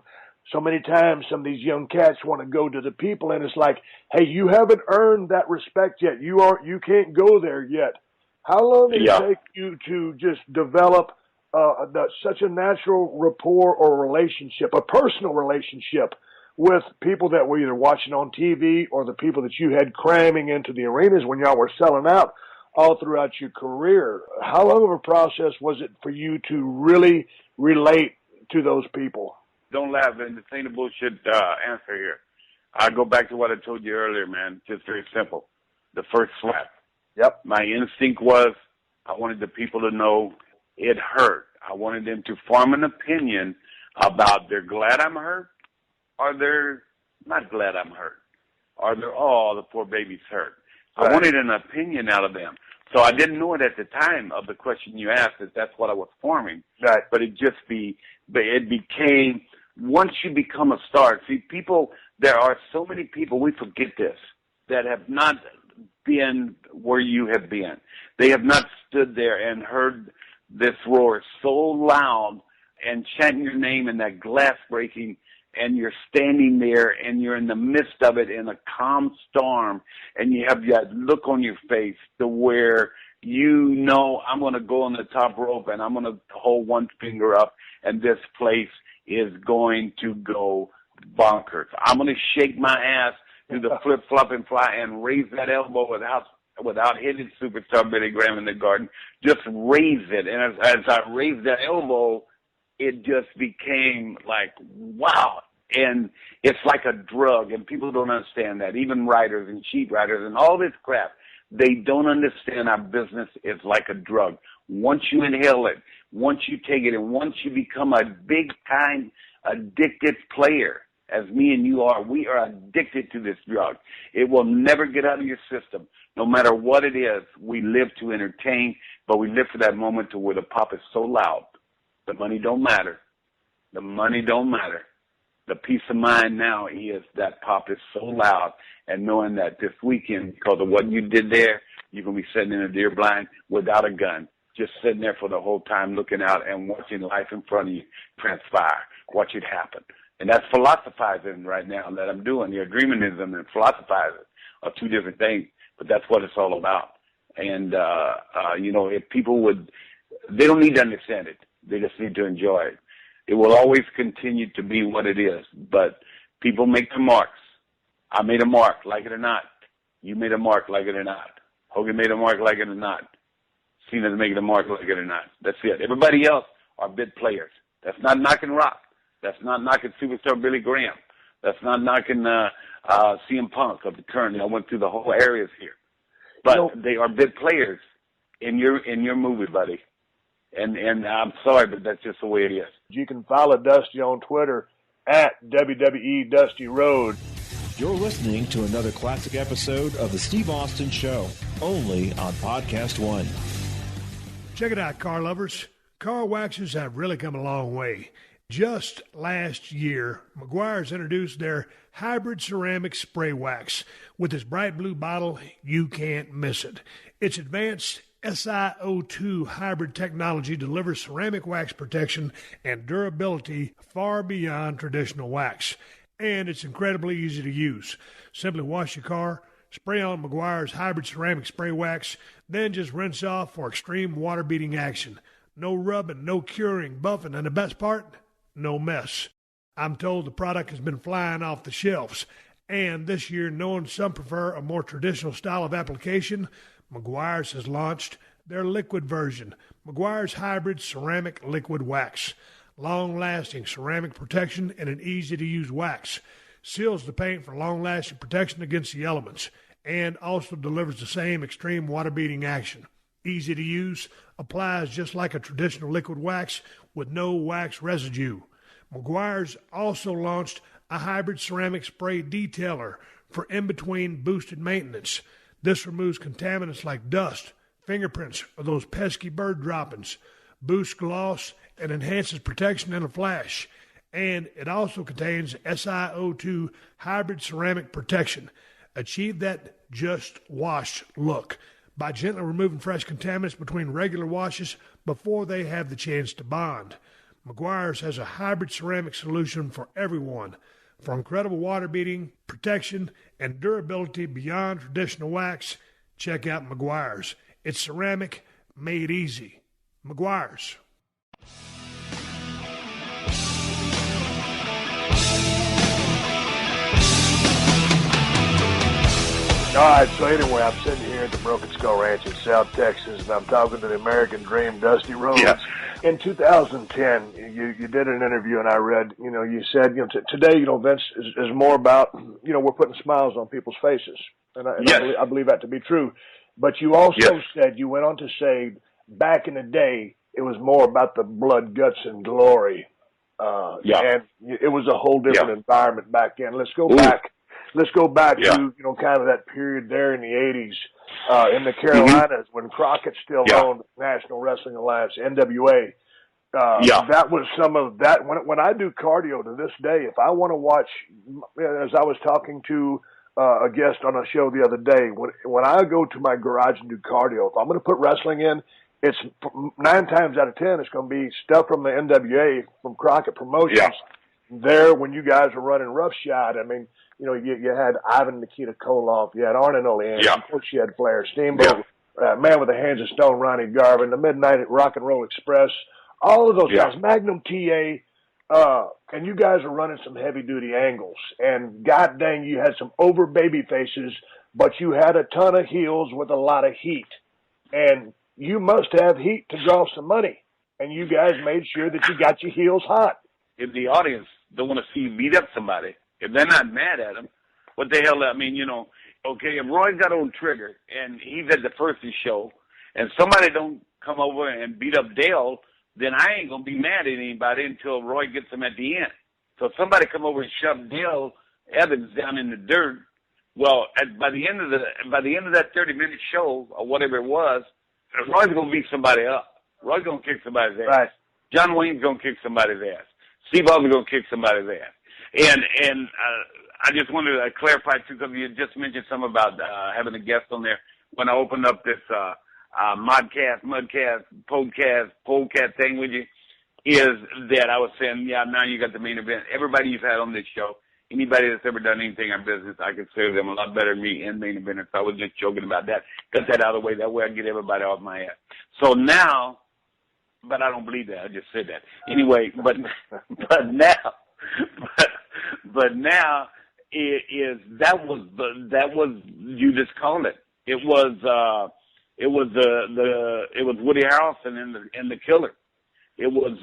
So many times some of these young cats want to go to the people, and it's like, hey, you haven't earned that respect yet. You can't go there yet. How long did it take you to just develop such a natural rapport or relationship, a personal relationship with people that were either watching on TV or the people that you had cramming into the arenas when y'all were selling out all throughout your career? How long of a process was it for you to really relate to those people? Don't laugh, and this ain't a bullshit answer here. I go back to what I told you earlier, man. Just very simple. The first slap. Yep. My instinct was I wanted the people to know it hurt. I wanted them to form an opinion about they're glad I'm hurt or they're not glad I'm hurt. Or they're, oh, the poor baby's hurt. Right. I wanted an opinion out of them. So I didn't know it at the time of the question you asked that that's what I was forming. Right. But it became, once you become a star, see, people, there are so many people, we forget this, that have not been where you have been. They have not stood there and heard this roar so loud and chanting your name in that glass breaking, and you're standing there and you're in the midst of it in a calm storm, and you have that look on your face to where you know I'm going to go on the top rope and I'm going to hold one finger up and this place is going to go bonkers. I'm going to shake my ass, do the flip, flop, and fly, and raise that elbow without hitting Superstar Billy Graham in the garden. Just raise it. And as I raised that elbow, it just became like, wow. And it's like a drug, and people don't understand that. Even writers and cheat writers and all this crap, they don't understand our business is like a drug. Once you inhale it, once you take it, and once you become a big-time addicted player, as me and you are, we are addicted to this drug. It will never get out of your system. No matter what it is, we live to entertain, but we live for that moment to where the pop is so loud. The money don't matter. The money don't matter. The peace of mind now is that pop is so loud, and knowing that this weekend, because of what you did there, you're going to be sitting in a deer blind without a gun, just sitting there for the whole time looking out and watching life in front of you transpire. Watch it happen. And that's philosophizing right now that I'm doing. The agreementism and philosophizing are two different things, but that's what it's all about. And, you know, if people would, they don't need to understand it. They just need to enjoy it. It will always continue to be what it is, but people make their marks. I made a mark, like it or not. You made a mark, like it or not. Hogan made a mark, like it or not. Cena's making a mark, like it or not. That's it. Everybody else are bid players. That's not knocking Rock. That's not knocking Superstar Billy Graham. That's not knocking CM Punk of the current. I went through the whole areas here. But they are bid players in your movie, buddy. And I'm sorry, but that's just the way it is. You can follow Dusty on Twitter at WWE Dusty Rhodes. You're listening to another classic episode of The Steve Austin Show, only on PodcastOne. Check it out, car lovers. Car waxes have really come a long way. Just last year, Meguiar's introduced their hybrid ceramic spray wax. With its bright blue bottle, you can't miss it. Its advanced SiO2 hybrid technology delivers ceramic wax protection and durability far beyond traditional wax. And it's incredibly easy to use. Simply wash your car, spray on Meguiar's hybrid ceramic spray wax, then just rinse off for extreme water-beating action. No rubbing, no curing, buffing, and the best part, no mess. I'm told the product has been flying off the shelves. And this year, knowing some prefer a more traditional style of application, Meguiar's has launched their liquid version, Meguiar's Hybrid Ceramic Liquid Wax. long-lasting ceramic protection, and an easy-to-use wax. Seals the paint for long-lasting protection against the elements, and also delivers the same extreme water-beating action. Easy to use, applies just like a traditional liquid wax with no wax residue. Meguiar's also launched a hybrid ceramic spray detailer for in-between boosted maintenance. This removes contaminants like dust, fingerprints, or those pesky bird droppings, boosts gloss, and enhances protection in a flash. And it also contains SiO2 hybrid ceramic protection. Achieve that just wash look by gently removing fresh contaminants between regular washes before they have the chance to bond. Meguiar's has a hybrid ceramic solution for everyone. For incredible water-beating, protection, and durability beyond traditional wax, check out Meguiar's. It's ceramic made easy. Meguiar's. All right, so anyway, I'm sitting here at the Broken Skull Ranch in South Texas, and I'm talking to the American Dream, Dusty Rhodes. Yeah. In 2010, you did an interview, and I read, you said, today, Vince is more about, we're putting smiles on people's faces, and I believe that to be true. But you also said, you went on to say, back in the day, it was more about the blood, guts, and glory. And it was a whole different environment back then. Let's go back. Let's go back to, kind of that period there in the 80s in the Carolinas when Crockett still owned National Wrestling Alliance, NWA. That was some of that. When I do cardio to this day, if I want to watch, as I was talking to a guest on a show the other day, when I go to my garage and do cardio, if I'm going to put wrestling in, it's 9 times out of 10, it's going to be stuff from the NWA, from Crockett Promotions. There, when you guys were running roughshod, I mean, you had Ivan Nikita Koloff, you had Arn Oleander, of course you had Flair, Steamboat, Man with the Hands of Stone, Ronnie Garvin, the Midnight Rock and Roll Express, all of those guys, Magnum TA, and you guys are running some heavy-duty angles. And god dang, you had some over baby faces, but you had a ton of heels with a lot of heat. And you must have heat to draw some money. And you guys made sure that you got your heels hot. If the audience don't want to see you beat up somebody, if they're not mad at him, what the hell, okay, if Roy's got on Trigger and he's at the first show and somebody don't come over and beat up Dale, then I ain't going to be mad at anybody until Roy gets him at the end. So if somebody come over and shove Dale Evans down in the dirt, well, by the end of that 30-minute show or whatever it was, Roy's going to beat somebody up. Roy's going to kick somebody's ass. Right. John Wayne's going to kick somebody's ass. Steve Austin's going to kick somebody's ass. And I just wanted to clarify, too, because you just mentioned something about having a guest on there. When I opened up this podcast thing with you, is that I was saying, now you got the main event. Everybody you've had on this show, anybody that's ever done anything in business, I consider them a lot better than me in main eventers. So I was just joking about that. Got that out of the way. That way I can get everybody off my ass. So now, but I don't believe that. I just said that. Anyway, but now that was you just called it. It was Woody Harrelson in the Killer. It was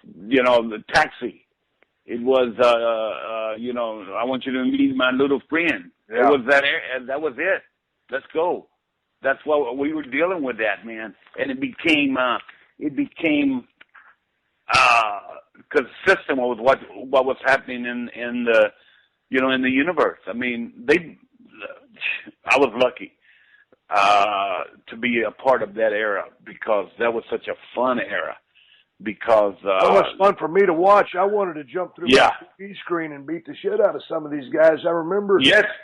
the Taxi. It was I want you to meet my little friend. Yeah. It was that was it. Let's go. That's what we were dealing with, that, man. And it became consistent with what was happening in the universe. I mean, I was lucky to be a part of that era, because that was such a fun era. Because it was fun for me to watch. I wanted to jump through the TV screen and beat the shit out of some of these guys. I remember,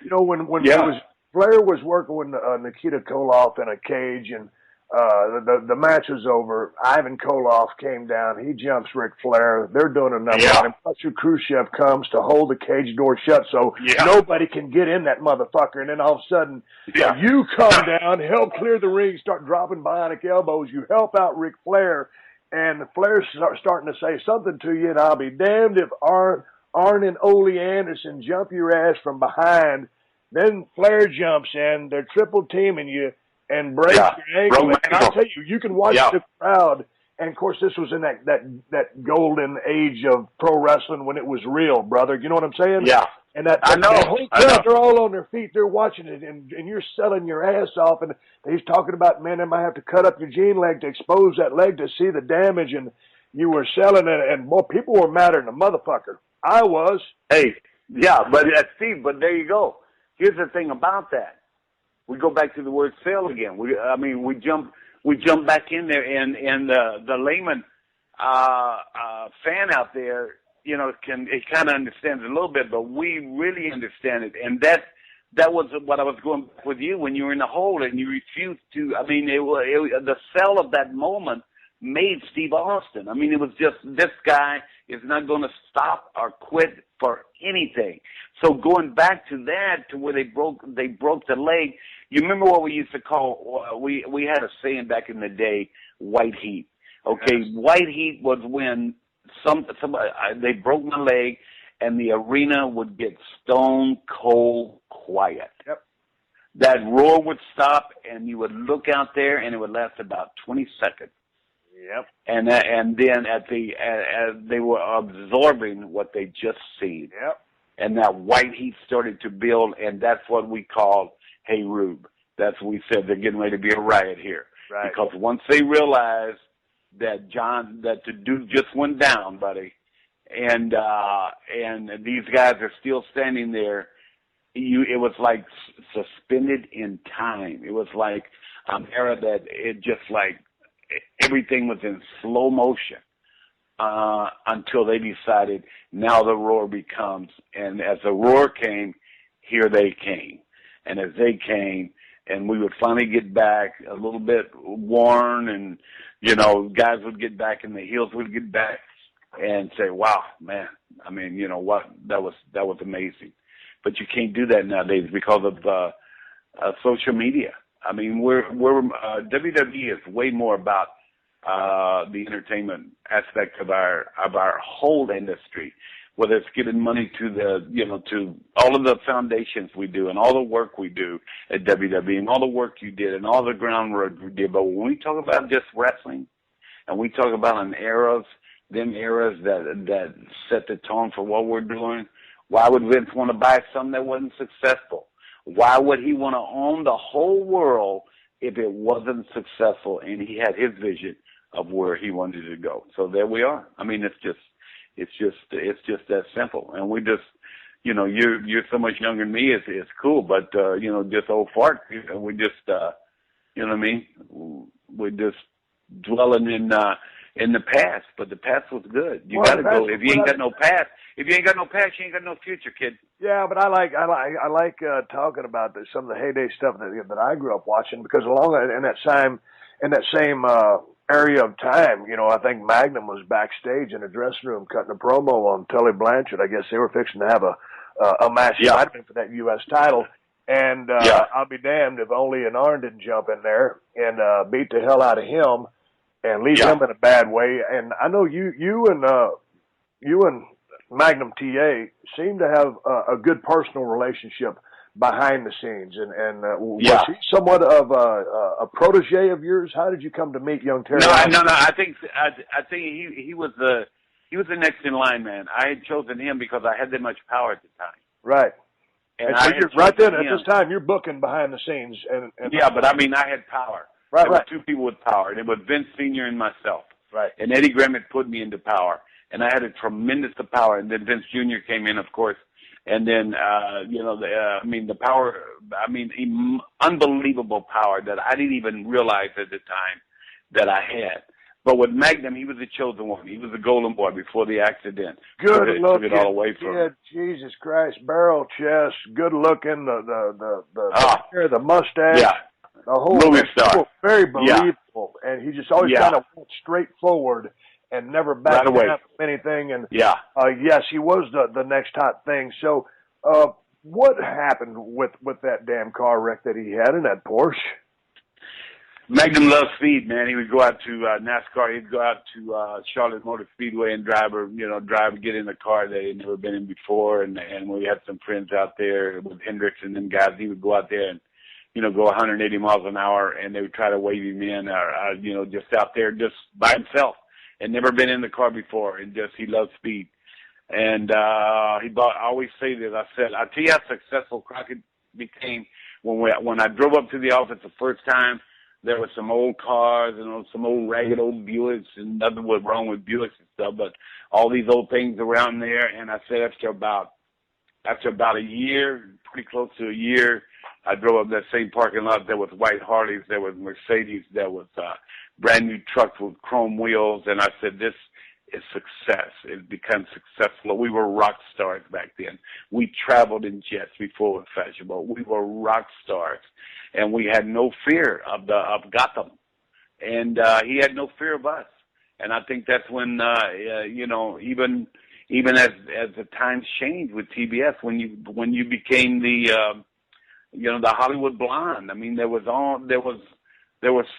when Flair was working with Nikita Koloff in a cage, and the match was over. Ivan Koloff came down. He jumps Ric Flair. They're doing a number on him. Buster Khrushchev comes to hold the cage door shut so nobody can get in that motherfucker. And then all of a sudden, you come down, help clear the ring, start dropping bionic elbows. You help out Ric Flair, and Flair's starting to say something to you, and I'll be damned if Arn and Ole Anderson jump your ass from behind. Then Flair jumps in. They're triple teaming you and breaks your ankle. And I'll tell you, you can watch the crowd And of course, this was in that golden age of pro wrestling when it was real, brother. You know what I'm saying? Yeah. And that I know. whole crowd, they're all on their feet. They're watching it, and you're selling your ass off. And he's talking about, man, they might have to cut up your jean leg to expose that leg to see the damage. And you were selling it, and more people were madder than a motherfucker. I was. Hey, yeah, but Steve, but there you go. Here's the thing about that. We go back to the word sale again. We jump back in there, and the layman fan out there, you know, it kind of understands it a little bit, but we really understand it. And that was what I was going back with you when you were in the hole and you refused to. I mean, the sell of that moment made Steve Austin. I mean, it was just, this guy is not going to stop or quit for anything. So going back to that, to where they broke the leg. You remember what we used to call, we had a saying back in the day, white heat. Okay, yes. White heat was when they broke my leg, and the arena would get stone cold quiet. Yep. That roar would stop, and you would look out there, and it would last about 20 seconds. Yep. And then as they were absorbing what they just seen. Yep. And that white heat started to build, and that's what we called, hey, Rube. That's what we said, they're getting ready to be a riot here. Right. Because once they realized that the dude just went down, buddy, and these guys are still standing there, it was like suspended in time. It was like an era that it just like everything was in slow motion until they decided now the roar becomes. And as the roar came, here they came. And as they came, and we would finally get back a little bit worn, and, you know, guys would get back and the heels would get back and say, wow, man, I mean, you know what, that was amazing. But you can't do that nowadays because of social media. I mean, WWE is way more about the entertainment aspect of our whole industry, whether it's giving money to to all of the foundations we do and all the work we do at WWE and all the work you did and all the groundwork we did. But when we talk about just wrestling and we talk about them eras that set the tone for what we're doing, why would Vince want to buy something that wasn't successful? Why would he want to own the whole world if it wasn't successful and he had his vision of where he wanted to go? So there we are. I mean, it's just that simple. And we just, you know, you're so much younger than me. It's cool, but you know, just old fart. You know, we just, you know what I mean? We're just dwelling in the past, but the past was good. You got to go. If you ain't got no past, you ain't got no future, kid. Yeah, but I like talking about some of the heyday stuff that I grew up watching, because along in that same area of time, you know, I think Magnum was backstage in a dressing room cutting a promo on Tully Blanchard. I guess they were fixing to have a match for that U.S. title. And I'll be damned if only an Arn didn't jump in there and beat the hell out of him and leave him in a bad way. And I know you and Magnum TA seem to have a good personal relationship behind the scenes. And was he somewhat of a protege of yours? How did you come to meet young Terry? No. I think he was the next in line, man. I had chosen him because I had that much power at the time. Right. And so you're right then at this time you're booking behind the scenes. And yeah, but I mean I had power. Right. There were two people with power, and it was Vince Sr. and myself. Right. And Eddie Graham had put me into power, and I had a tremendous power. And then Vince Jr. came in, of course. And then, the power, unbelievable power that I didn't even realize at the time that I had. But with Magnum, he was the chosen one. He was the golden boy before the accident. Good looking. Took it all away from him. Jesus Christ, barrel chest, good looking, the hair, the mustache. Yeah. The whole movie star. Very believable. Yeah. And he just always kind of went straight forward and never backed down from anything. And yes, he was the next hot thing. So, what happened with that damn car wreck that he had in that Porsche? Magnum loves speed, man. He would go out to NASCAR. He'd go out to Charlotte Motor Speedway and drive, get in a car that he'd never been in before. And we had some friends out there with Hendricks and them guys. He would go out there and go 180 miles an hour, and they would try to wave him in, or just out there just by himself, and never been in the car before, and just he loved speed. And I always say this. I said, I'll tell you how successful Crockett became when I drove up to the office the first time. There were some old cars and some old ragged old Buicks, and nothing was wrong with Buicks and stuff, but all these old things around there. And I said after about a year, pretty close to a year, I drove up that same parking lot. There was white Harleys, there was Mercedes, there was brand new trucks with chrome wheels, and I said, this is success. It became successful. We were rock stars back then. We traveled in jets before it was fashionable. We were rock stars, and we had no fear of Gotham, and he had no fear of us. And I think that's when even as the times changed with TBS, when you became the Hollywood Blonde. I mean, there was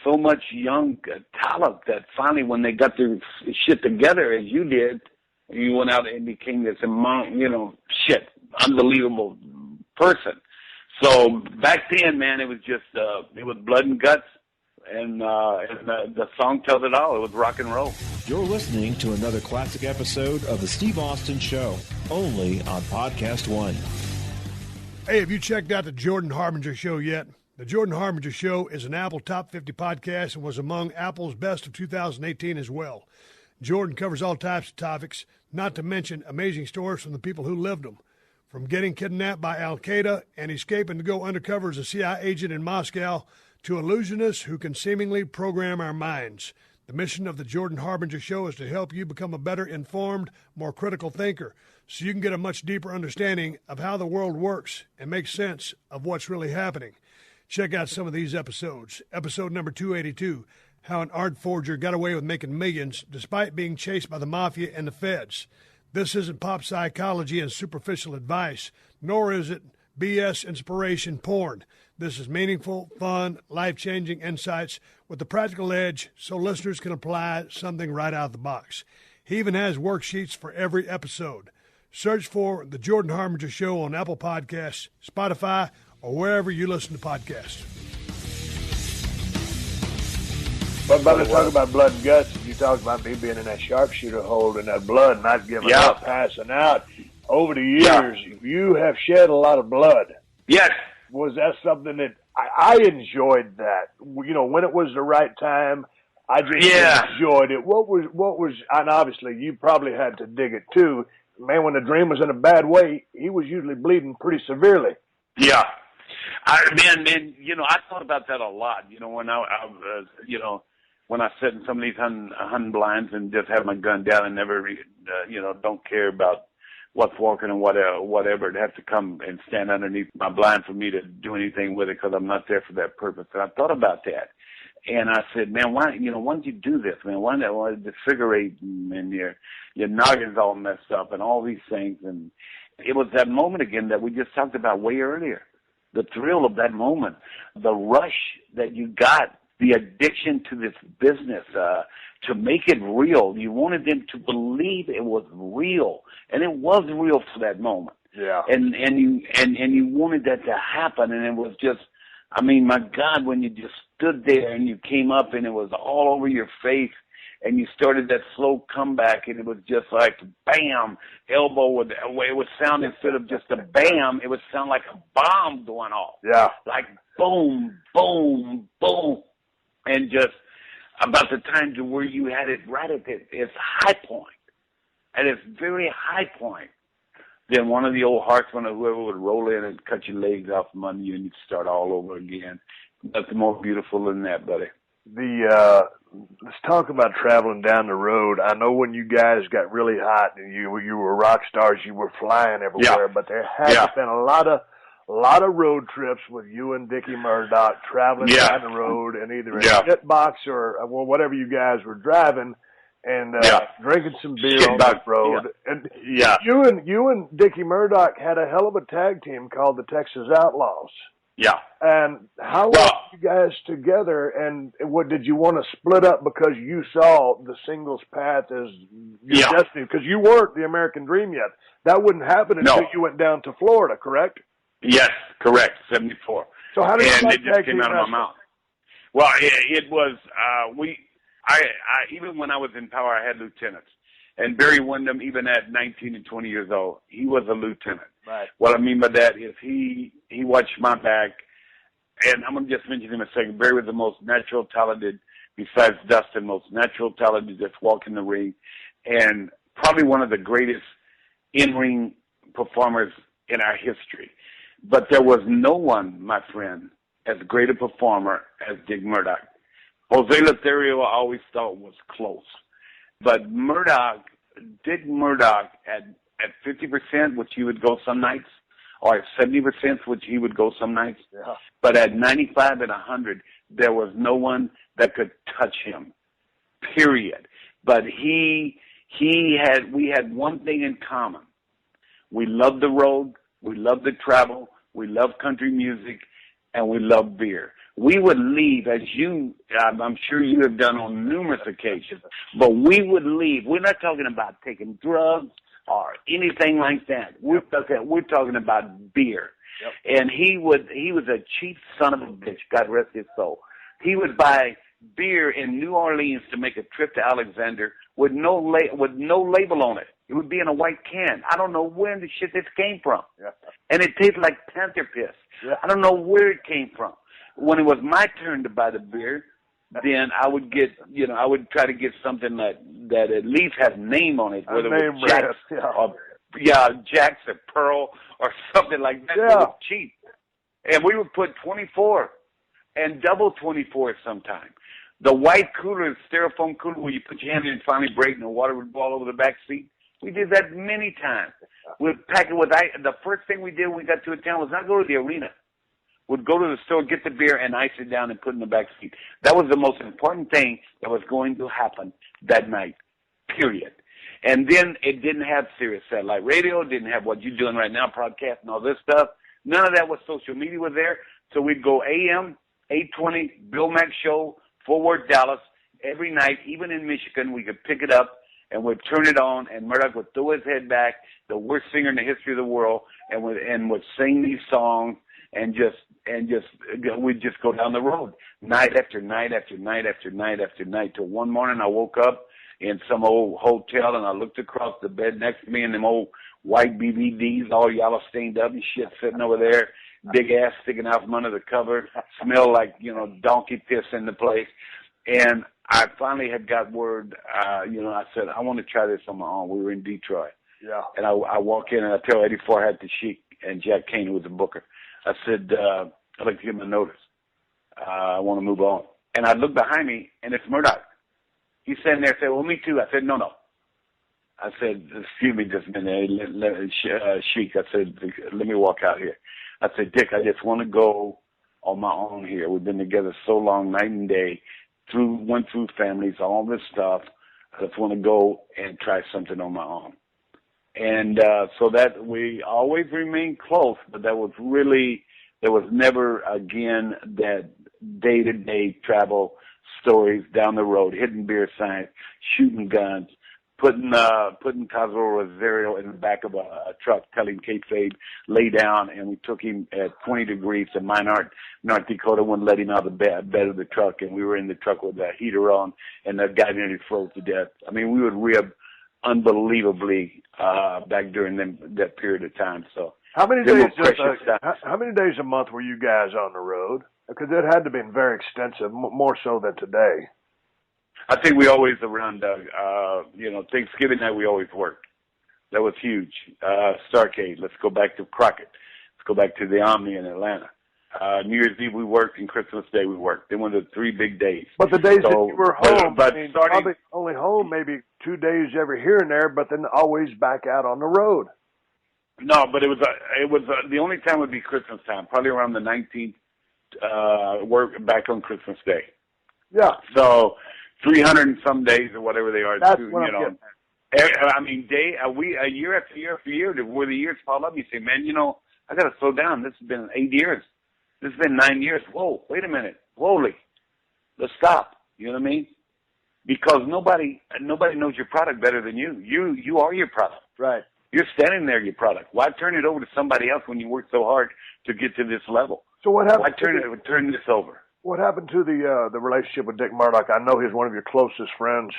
so much young talent that finally, when they got their shit together, as you did, you went out and became this unbelievable person. So back then, man, it was just it was blood and guts, and the song tells it all. It was rock and roll. You're listening to another classic episode of The Steve Austin Show, only on PodcastOne. Hey, have you checked out the Jordan Harbinger Show yet? The Jordan Harbinger Show is an Apple Top 50 podcast and was among Apple's best of 2018 as well. Jordan covers all types of topics, not to mention amazing stories from the people who lived them. From getting kidnapped by Al-Qaeda and escaping to go undercover as a CIA agent in Moscow to illusionists who can seemingly program our minds. The mission of the Jordan Harbinger Show is to help you become a better informed, more critical thinker so you can get a much deeper understanding of how the world works and make sense of what's really happening. Check out some of these episodes. Episode number 282, How an Art Forger Got Away with Making Millions Despite Being Chased by the Mafia and the Feds. This isn't pop psychology and superficial advice, nor is it BS inspiration porn. This is meaningful, fun, life-changing insights with the practical edge so listeners can apply something right out of the box. He even has worksheets for every episode. Search for The Jordan Harbinger Show on Apple Podcasts, Spotify, or wherever you listen to podcasts. But by the talk about blood and guts, you talked about me being in that sharpshooter hole in that blood, not giving up, passing out. Over the years, you have shed a lot of blood. Yes. Was that something that I enjoyed that? When it was the right time, I just enjoyed it. What was, and obviously you probably had to dig it too. Man, when the Dream was in a bad way, he was usually bleeding pretty severely. Yeah. I thought about that a lot. When I sit in some of these hunting blinds and just have my gun down and never, don't care about what's walking and whatever. It has to come and stand underneath my blind for me to do anything with it because I'm not there for that purpose. And I thought about that. And I said, man, why don't you do this, man? Why the cigarette and your noggin's all messed up and all these things? And it was that moment again that we just talked about way earlier. The thrill of that moment, the rush that you got, the addiction to this business, to make it real. You wanted them to believe it was real, and it was real for that moment. Yeah. And you wanted that to happen, and it was just, I mean, my God, when you just stood there and you came up and it was all over your face, and you started that slow comeback, and it was just like, bam, elbow with the way it would sound. Instead of just a bam, it would sound like a bomb going off. Yeah. Like boom, boom, boom. And just about the time to where you had it right at its high point, at its very high point, then one of the old Hartsmen or whoever would roll in and cut your legs off from under you, and you'd start all over again. Nothing more beautiful than that, buddy. Let's talk about traveling down the road. I know when you guys got really hot and you were rock stars, you were flying everywhere, but there has been a lot of road trips with you and Dick Murdoch traveling down the road and either a shit box or whatever you guys were driving and drinking some beer on that road. Yeah. And you and Dickie Murdoch had a hell of a tag team called the Texas Outlaws. Yeah. And how were you guys together, and what did you want to split up because you saw the singles path as your destiny? Because you weren't the American Dream yet. That wouldn't happen until you went down to Florida, correct? Yes, correct, 74. So how did and you it just came out of my mouth. Well, it was I even when I was in power, I had lieutenants. And Barry Windham, even at 19 and 20 years old, he was a lieutenant. Right. What I mean by that is he watched my back, and I'm going to just mention him a second. Barry was the most natural talented, besides Dustin, most natural talented just walk in the ring, and probably one of the greatest in-ring performers in our history. But there was no one, my friend, as great a performer as Dick Murdoch. Jose Lothario I always thought was close. But Dick Murdoch at 50%, which he would go some nights, or at 70%, which he would go some nights. Yeah. But at 95 and 100, there was no one that could touch him, period. But we had one thing in common. We loved the road, we loved the travel, we loved country music, and we loved beer. We would leave, as I'm sure you have done on numerous occasions, but we would leave. We're not talking about taking drugs or anything like that. We're talking about beer. Yep. And he was a cheap son of a bitch, God rest his soul. He would buy beer in New Orleans to make a trip to Alexander with no label on it. It would be in a white can. I don't know where the shit this came from. Yeah. And it tasted like panther piss. Yeah. I don't know where it came from. When it was my turn to buy the beer, then I would I would try to get something that at least had a name on it, whether it was Jack's Jack's or Pearl or something like that. Yeah. It was cheap. And we would put 24 and double 24 sometimes. The white cooler, the styrofoam cooler where you put your hand in and finally break and the water would fall over the back seat. We did that many times. We'd pack it with ice. The first thing we did when we got to a town was not go to the arena. We'd go to the store, get the beer, and ice it down and put it in the back seat. That was the most important thing that was going to happen that night, period. And then it didn't have Sirius satellite radio, didn't have what you're doing right now, podcast and all this stuff. None of that was social media was there. So we'd go AM, 820, Bill Mack Show, Forward Dallas, every night, even in Michigan, we could pick it up and we'd turn it on, and Murdoch would throw his head back, the worst singer in the history of the world, and would sing these songs, and we'd just go down the road night after night after night after night after night till one morning I woke up in some old hotel and I looked across the bed next to me and them old white BVDs all yellow stained up and shit sitting over there, big ass sticking out from under the cover, smell like, donkey piss in the place. And I finally had got word, I said, I want to try this on my own. We were in Detroit. Yeah. And I walk in and I tell Eddie Farhat the Sheik and Jack Kane, who was the booker, I said, I'd like to give him a notice. I want to move on. And I look behind me, and it's Murdoch. He's sitting there and said, well, me too. I said, no. I said, excuse me just a minute, Sheik. I said, let me walk out here. I said, Dick, I just want to go on my own here. We've been together so long, night and day, went through families, all this stuff. I just want to go and try something on my own. And so that we always remained close, but there was never, again, that day-to-day travel stories down the road, hitting beer signs, shooting guns, putting Cosmo Rosario in the back of a truck, telling kayfabe, lay down, and we took him at 20 degrees to Minot, North Dakota, wouldn't let him out of the bed of the truck, and we were in the truck with the heater on, and the guy nearly froze to death. I mean, we would rib unbelievably back during that period of time. So how many days? How many days a month were you guys on the road? Because it had to be very extensive, more so than today. I think we always around Thanksgiving night we always worked. That was huge. Starcade. Let's go back to Crockett. Let's go back to the Omni in Atlanta. New Year's Eve we worked, and Christmas Day we worked. They were the 3 big days. But the days that you were home, probably only home maybe 2 days every here and there, but then always back out on the road. No, but it was the only time would be Christmas time, probably around the 19th. Work back on Christmas Day. Yeah. So 300 and some days or whatever they are. That's what I'm getting. I mean, a year after year after year, where the years pile up, you say, man, I got to slow down. This has been 8 years. This has been 9 years. Whoa, wait a minute. Whoa, let's stop. You know what I mean? Because nobody knows your product better than you. You are your product. Right. You're standing there, your product. Why turn it over to somebody else when you work so hard to get to this level? So what happened? Why turn this over? What happened to the relationship with Dick Murdoch? I know he's one of your closest friends,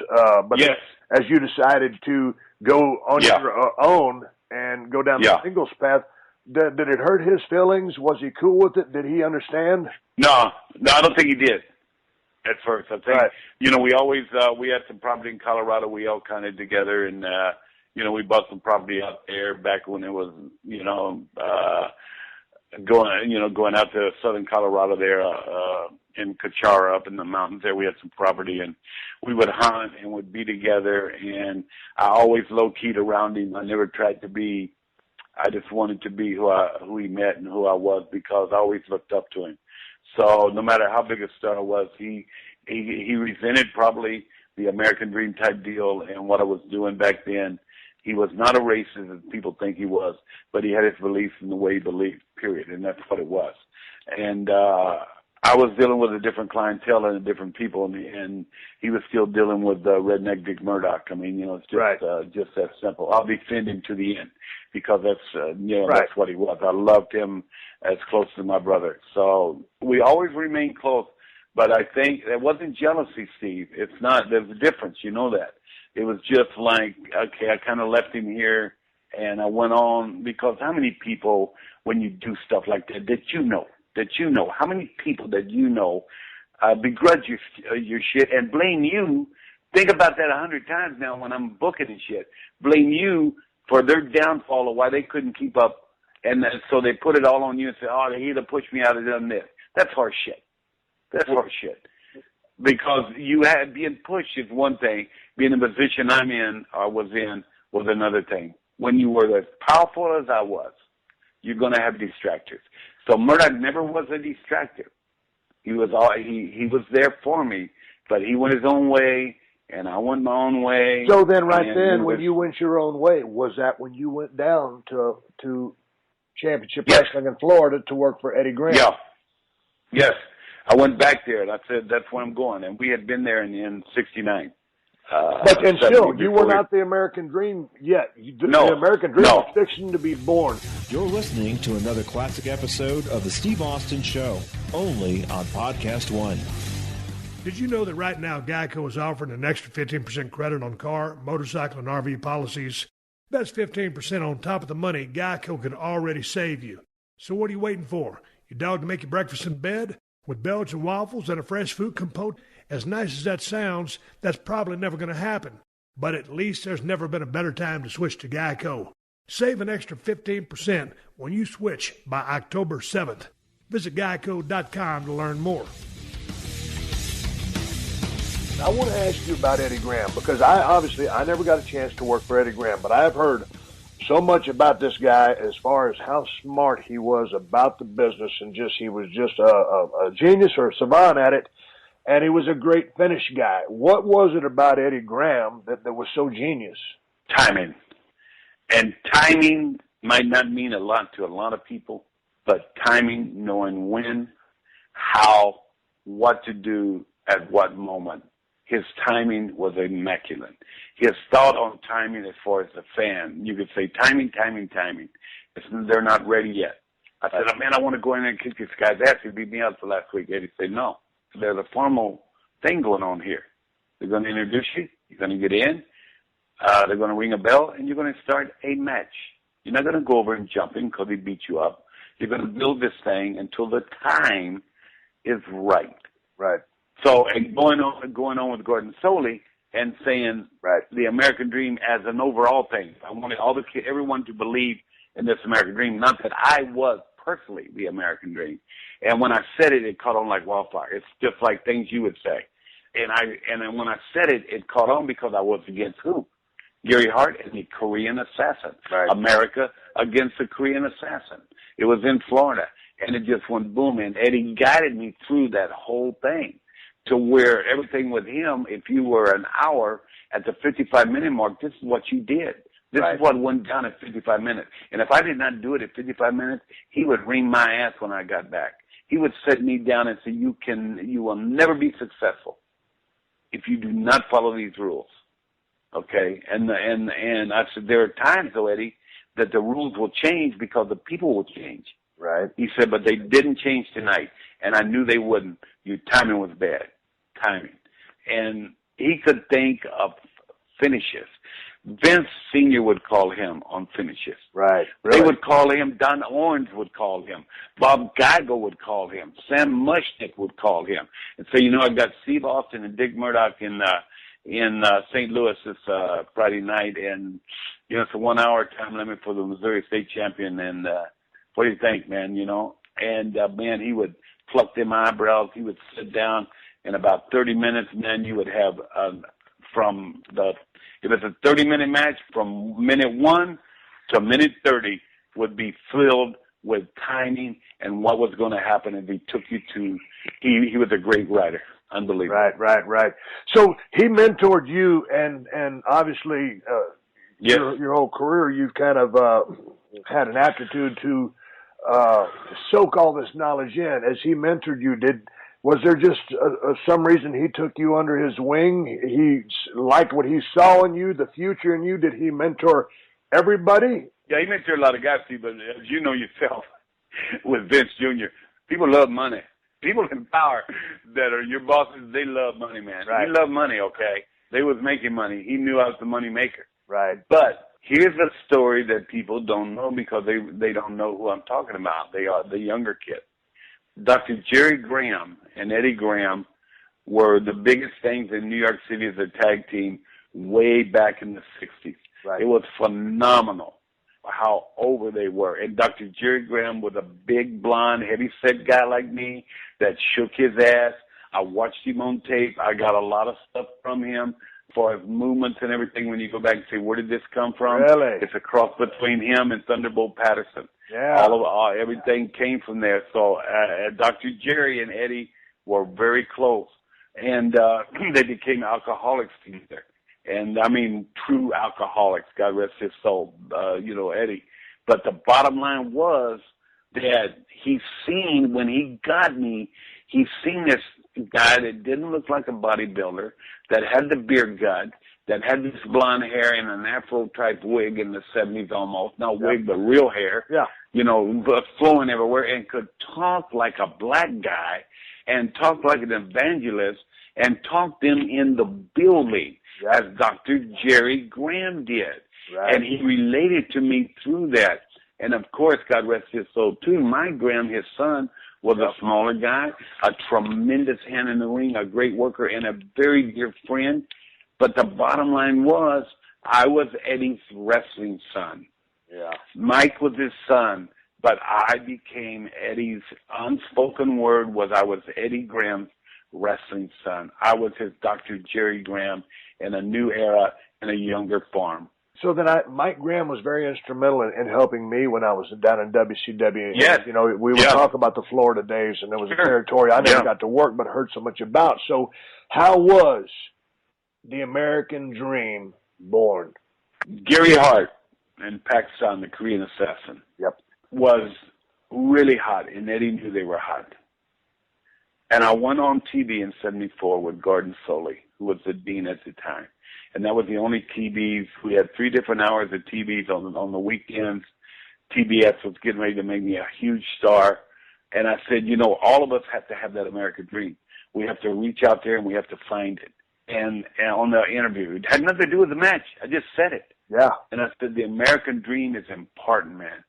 but yes. as you decided to go on your own and go down the singles path, did it hurt his feelings? Was he cool with it? Did he understand? No, I don't think he did at first. I think, we always, we had some property in Colorado. We all kind of together and, we bought some property out there back when it was, going out to southern Colorado there, in Cachara up in the mountains there. We had some property and we would hunt and would be together, and I always low-keyed around him. I never tried to be, I just wanted to be who he met and who I was, because I always looked up to him. So no matter how big a star I was, he resented probably the American Dream type deal and what I was doing back then. He was not a racist as people think he was, but he had his beliefs in the way he believed, period, and that's what it was. And I was dealing with a different clientele and different people, and he was still dealing with redneck Dick Murdoch. I mean, it's just that simple. I'll defend him to the end, because that's that's what he was. I loved him as close to my brother. So we always remained close, but I think it wasn't jealousy, Steve. It's not. There's a difference. You know that. It was just like, okay, I kind of left him here, and I went on, because how many people, when you do stuff like that you know, how many people that you know begrudge your shit and blame you? Think about that 100 times now when I'm booking and shit. Blame you for their downfall or why they couldn't keep up, and so they put it all on you and say, oh, they either pushed me out or done this. That's horse shit. That's horse shit. Because being pushed is one thing. Being in the position I'm in or was in was another thing. When you were as powerful as I was, you're going to have distractors. So Murdoch never was a distractor. He was there for me, but he went his own way, and I went my own way. So then, when you went your own way, was that when you went down to Championship Wrestling in Florida to work for Eddie Graham? Yeah. Yes. I went back there, and I said, that's where I'm going. And we had been there in 69. But still, you were not the American Dream yet. The American Dream was fixing to be born. You're listening to another classic episode of The Steve Austin Show, only on PodcastOne. Did you know that right now Geico is offering an extra 15% credit on car, motorcycle, and RV policies? That's 15% on top of the money Geico could already save you. So what are you waiting for? Your dog to make you breakfast in bed? With Belgian waffles and a fresh fruit compote? As nice as that sounds, that's probably never going to happen. But at least there's never been a better time to switch to Geico. Save an extra 15% when you switch by October 7th. Visit geico.com to learn more. I want to ask you about Eddie Graham, because I never got a chance to work for Eddie Graham, but I have heard so much about this guy as far as how smart he was about the business, and he was just a genius or a savant at it, and he was a great finish guy. What was it about Eddie Graham that was so genius? Timing. And timing might not mean a lot to a lot of people, but timing, knowing when, how, what to do at what moment. His timing was immaculate. His thought on timing as far as the fan, you could say timing. They're not ready yet. I said, man, I want to go in there and kick this guy's ass. He beat me up the last week. Eddie said, no, there's a formal thing going on here. They're going to introduce you. You're going to get in. They're going to ring a bell, and you're going to start a match. You're not going to go over and jump in because he beat you up. You're going to build this thing until the time is right. Right. So, and going on with Gordon Soley and saying the American Dream as an overall thing. I wanted everyone to believe in this American Dream, not that I was personally the American Dream. And when I said it, it caught on like wildfire. It's just like things you would say. And then when I said it, it caught on because I was against who? Gary Hart and the Korean assassin. Right. America against the Korean assassin. It was in Florida, and it just went boom. And Eddie guided me through that whole thing to where everything with him, if you were an hour at the 55-minute mark, this is what you did. This is what went down at 55 minutes. And if I did not do it at 55 minutes, he would wring my ass when I got back. He would sit me down and say, you will never be successful if you do not follow these rules. Okay? And I said, there are times, though, Eddie, that the rules will change because the people will change. Right. He said, but they didn't change tonight, and I knew they wouldn't. Your timing was bad. Timing. And he could think of finishes. Vince Sr. would call him on finishes. Right. Really? They would call him. Don Orange would call him. Bob Geiger would call him. Sam Mushnick would call him. And so, I got Steve Austin and Dick Murdoch in St. Louis this Friday night, and it's a 1 hour time limit for the Missouri State champion. And what do you think, man? And man, he would pluck them eyebrows. He would sit down in about 30 minutes, and then you would have if it's a 30-minute match, from minute 1 to minute 30 would be filled with timing and what was going to happen, and he took you to. He was a great writer. Unbelievable. Right. So he mentored you, and obviously, yes. your whole career, you've kind of had an aptitude to soak all this knowledge in. As he mentored you, was there just some reason he took you under his wing? He liked what he saw in you, the future in you. Did he mentor everybody? Yeah, he mentored a lot of guys, too, but as you know yourself, with Vince Jr., people love money. People in power that are your bosses, they love money, man. Right. He loved money, okay? They was making money. He knew I was the money maker. Right. But here's a story that people don't know because they don't know who I'm talking about. They are the younger kid. Dr. Jerry Graham and Eddie Graham were the biggest things in New York City as a tag team way back in the 60s. Right. It was phenomenal how over they were. And Dr. Jerry Graham was a big, blonde, heavy-set guy like me that shook his ass. I watched him on tape. I got a lot of stuff from him for his movements and everything. When you go back and say, where did this come from? Really? It's a cross between him and Thunderbolt Patterson. Yeah. Everything came from there. So Dr. Jerry and Eddie were very close. And they became alcoholics together. And, I mean, true alcoholics, God rest his soul, Eddie. But the bottom line was that when he got me, he seen this guy that didn't look like a bodybuilder, that had the beer gut, that had this blonde hair and an afro-type wig in the 70s almost. Not wig, but real hair. Yeah. Flowing everywhere, and could talk like a black guy and talk like an evangelist and talk them in the building. Yep. As Dr. Jerry Graham did. Right. And he related to me through that. And, of course, God rest his soul, too, Mike Graham, his son, was a smaller guy, a tremendous hand in the ring, a great worker, and a very dear friend. But the bottom line was I was Eddie's wrestling son. Yeah. Mike was his son, but I became Eddie's unspoken word was I was Eddie Graham's wrestling son. I was his Dr. Jerry Graham in a new era in a younger form. So then Mike Graham was very instrumental in helping me when I was down in WCW. Yes. We would talk about the Florida days, and there was a territory I never got to work but heard so much about. So how was the American Dream born? Gary Hart in Pakistan, the Korean assassin, was really hot, and Eddie knew they were hot. And I went on TV in 74 with Gordon Soley, who was the dean at the time. And that was the only TVs. We had 3 different hours of TVs on the weekends. TBS was getting ready to make me a huge star. And I said, all of us have to have that American dream. We have to reach out there and we have to find it. And on the interview, it had nothing to do with the match. I just said it. Yeah. And I said, the American dream is important, man.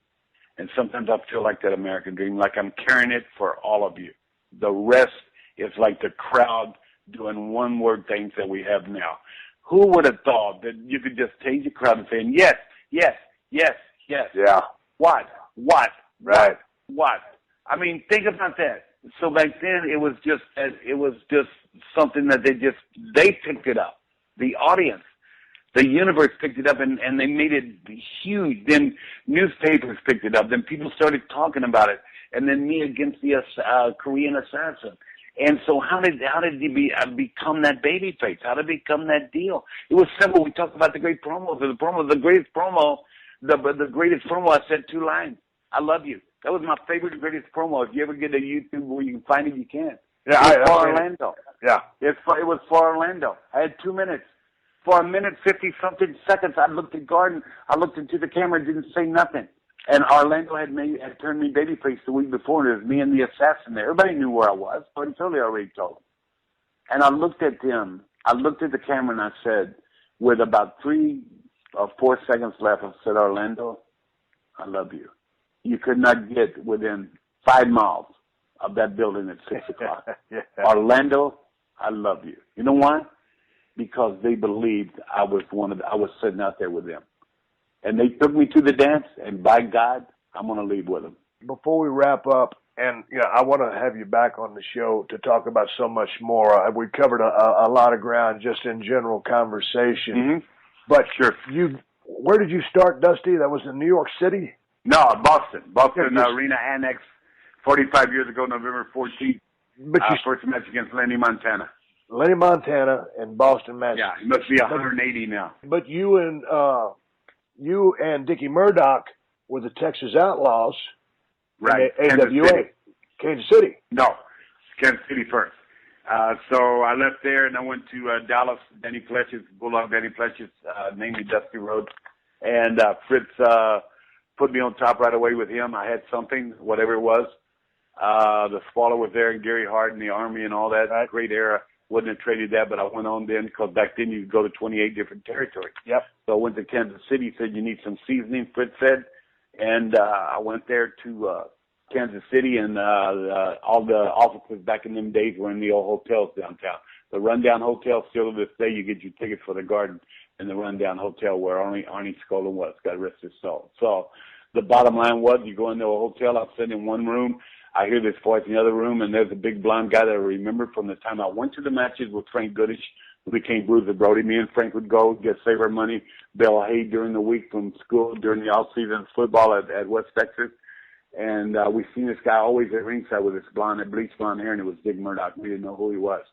And sometimes I feel like that American dream, like I'm carrying it for all of you. The rest is like the crowd doing one-word things that we have now. Who would have thought that you could just take the crowd and say, yes, yes, yes, yes. Yeah. What? Right. What? I mean, think about that. So back then, it was just something that they picked it up. The audience, the universe picked it up, and they made it huge. Then newspapers picked it up. Then people started talking about it. And then me against the Korean assassin. And so how did he become that baby face? How did he become that deal? It was simple. We talked about the great promos. The greatest promo, the greatest promo, I said 2 lines. I love you. That was my favorite, greatest promo. If you ever get a YouTube where you can find it, you can. Yeah, it was for Orlando. Yeah. It was for Orlando. I had 2 minutes. For a minute, 50-something seconds, I looked at Gordon. I looked into the camera and didn't say nothing. And Orlando had turned me babyface the week before, and it was me and the assassin there. Everybody knew where I was, but until they already told them. And I looked at him. I looked at the camera, and I said, with about 3 or 4 seconds left, I said, Orlando, I love you. You could not get within 5 miles of that building at 6 o'clock. Yeah. Orlando, I love you. You know why? Because they believed I was sitting out there with them. And they took me to the dance, and by God, I'm going to leave with them. Before we wrap up, and I want to have you back on the show to talk about so much more. We covered a lot of ground just in general conversation. Mm-hmm. But sure, where did you start, Dusty? That was in New York City? No, Boston Arena Annex, 45 years ago, November 14th. But first match against Lenny, Montana. Lenny, Montana, and Boston, Massachusetts. Yeah, it must be 180 now. But you and Dick Murdoch were the Texas Outlaws. Right. AWA. Kansas City. No, Kansas City first. So I left there and I went to Dallas. Bulldog Danny Fletcher's named me Dusty Rhodes. And Fritz put me on top right away with him. I had something, whatever it was. The spoiler was there, and Gary Hart and the Army and all that. Right. Great era. Wouldn't have traded that, but I went on then because back then you could go to 28 different territories. Yep. So I went to Kansas City, said you need some seasoning, Fritz said. And I went there to Kansas City, and all the offices back in them days were in the old hotels downtown. The Rundown Hotel, still to this day, you get your tickets for the Garden in the Rundown Hotel where Arnie Skolin was, God rest his soul. So the bottom line was, you go into a hotel, I'm sitting in one room, I hear this voice in the other room, and there's a big blonde guy that I remember from the time I went to the matches with Frank Goodich, who became Bruiser Brody. Me and Frank would go get save our money, bail hay during the week from school, during the off-season football at West Texas. And we seen this guy always at ringside with this bleached blonde hair, and it was Dick Murdoch. We didn't know who he was.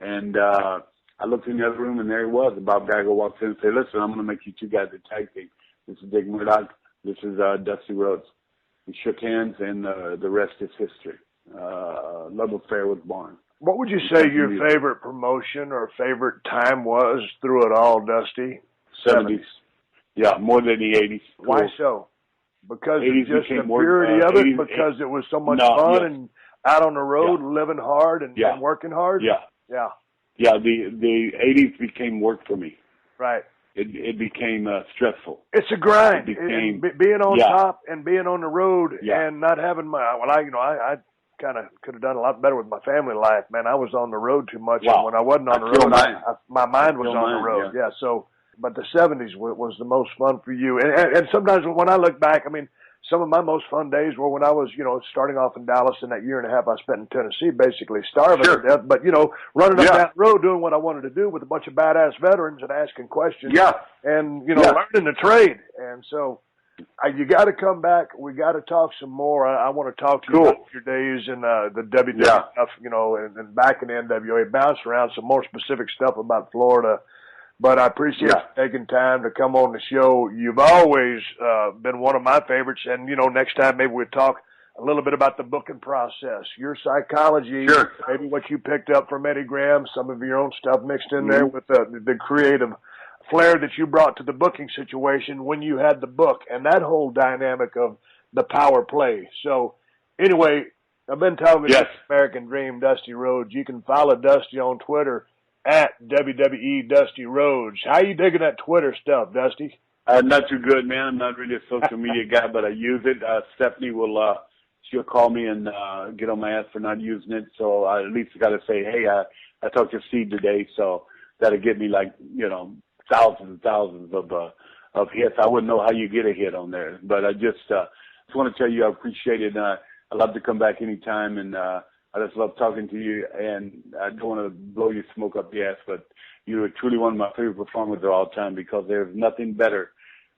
And I looked in the other room, and there he was. Bob Geiger walks in and said, listen, I'm going to make you two guys a tag team. This is Dick Murdoch. This is Dusty Rhodes. We shook hands, and the rest is history. Love Affair was born. What would you say your favorite promotion or favorite time was through it all, Dusty? 70s. Yeah, more than the 80s. Why so? Because of just the purity of it? Because it was so much fun and out on the road, living hard and working hard? Yeah. Yeah, the 80s became work for me. Right. It became stressful. It's a grind. Being on top and being on the road and not having I kind of could have done a lot better with my family life, man. I was on the road too much, and when I wasn't on the road, my mind was on the road. Yeah. So, but the 70s was the most fun for you. And sometimes when I look back, I mean, some of my most fun days were when I was, starting off in Dallas, in that year and a half I spent in Tennessee, basically starving to death, but, running up that road, doing what I wanted to do with a bunch of badass veterans and asking questions and, learning the trade. And so you got to come back. We got to talk some more. I want to talk to you about your days in the WWE stuff, and back in the NWA, bounce around some more specific stuff about Florida. But I appreciate you taking time to come on the show. You've always been one of my favorites. And, next time maybe we'll talk a little bit about the booking process, your psychology, maybe what you picked up from Eddie Graham, some of your own stuff mixed in there with the creative flair that you brought to the booking situation when you had the book and that whole dynamic of the power play. So anyway, I've been talking to American Dream, Dusty Rhodes. You can follow Dusty on Twitter at WWE Dusty Rhodes. How you digging that Twitter stuff, Dusty? Not too good, man. I'm not really a social media guy, but I use it. Stephanie will, she'll call me and get on my ass for not using it. So I at least got to say, hey, I talked to Steve today, so that'll get me thousands and thousands of hits. I wouldn't know how you get a hit on there, but I just want to tell you I appreciate it. I love to come back anytime, and I just love talking to you, and I don't want to blow your smoke up the ass, but you were truly one of my favorite performers of all time because there's nothing better,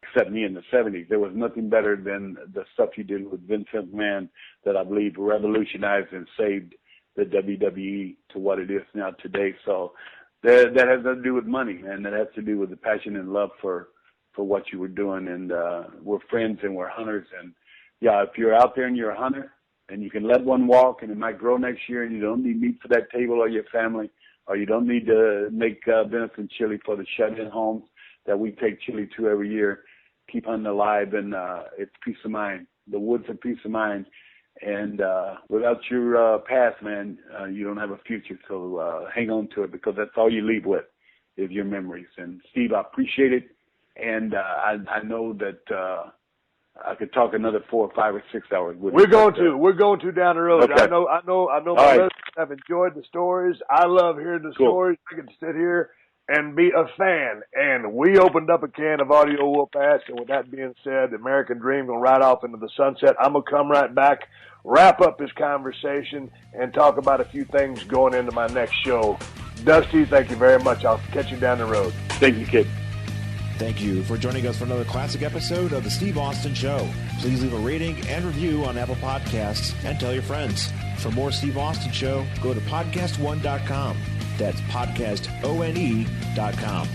except me in the 70s. There was nothing better than the stuff you did with Vince McMahon that I believe revolutionized and saved the WWE to what it is now today. So that has nothing to do with money, and that has to do with the passion and love for what you were doing. And we're friends and we're hunters. And, if you're out there and you're a hunter, and you can let one walk, and it might grow next year, and you don't need meat for that table or your family, or you don't need to make venison chili for the shut-in homes that we take chili to every year. keep hunting alive, and it's peace of mind. The woods are peace of mind. And without your past, man, you don't have a future. So hang on to it, because that's all you leave with is your memories. And Steve, I appreciate it. And I know that I could talk another 4 or 5 or 6 hours with you. We're going to down the road. Okay. I know my listeners have enjoyed the stories. I love hearing the stories. I can sit here and be a fan. And we opened up a can of audio whoop ass. And with that being said, the American Dream going to ride off into the sunset. I'm going to come right back, wrap up this conversation, and talk about a few things going into my next show. Dusty, thank you very much. I'll catch you down the road. Thank you, kid. Thank you for joining us for another classic episode of The Steve Austin Show. Please leave a rating and review on Apple Podcasts and tell your friends. For more Steve Austin Show, go to PodcastOne.com. That's PodcastOne.com.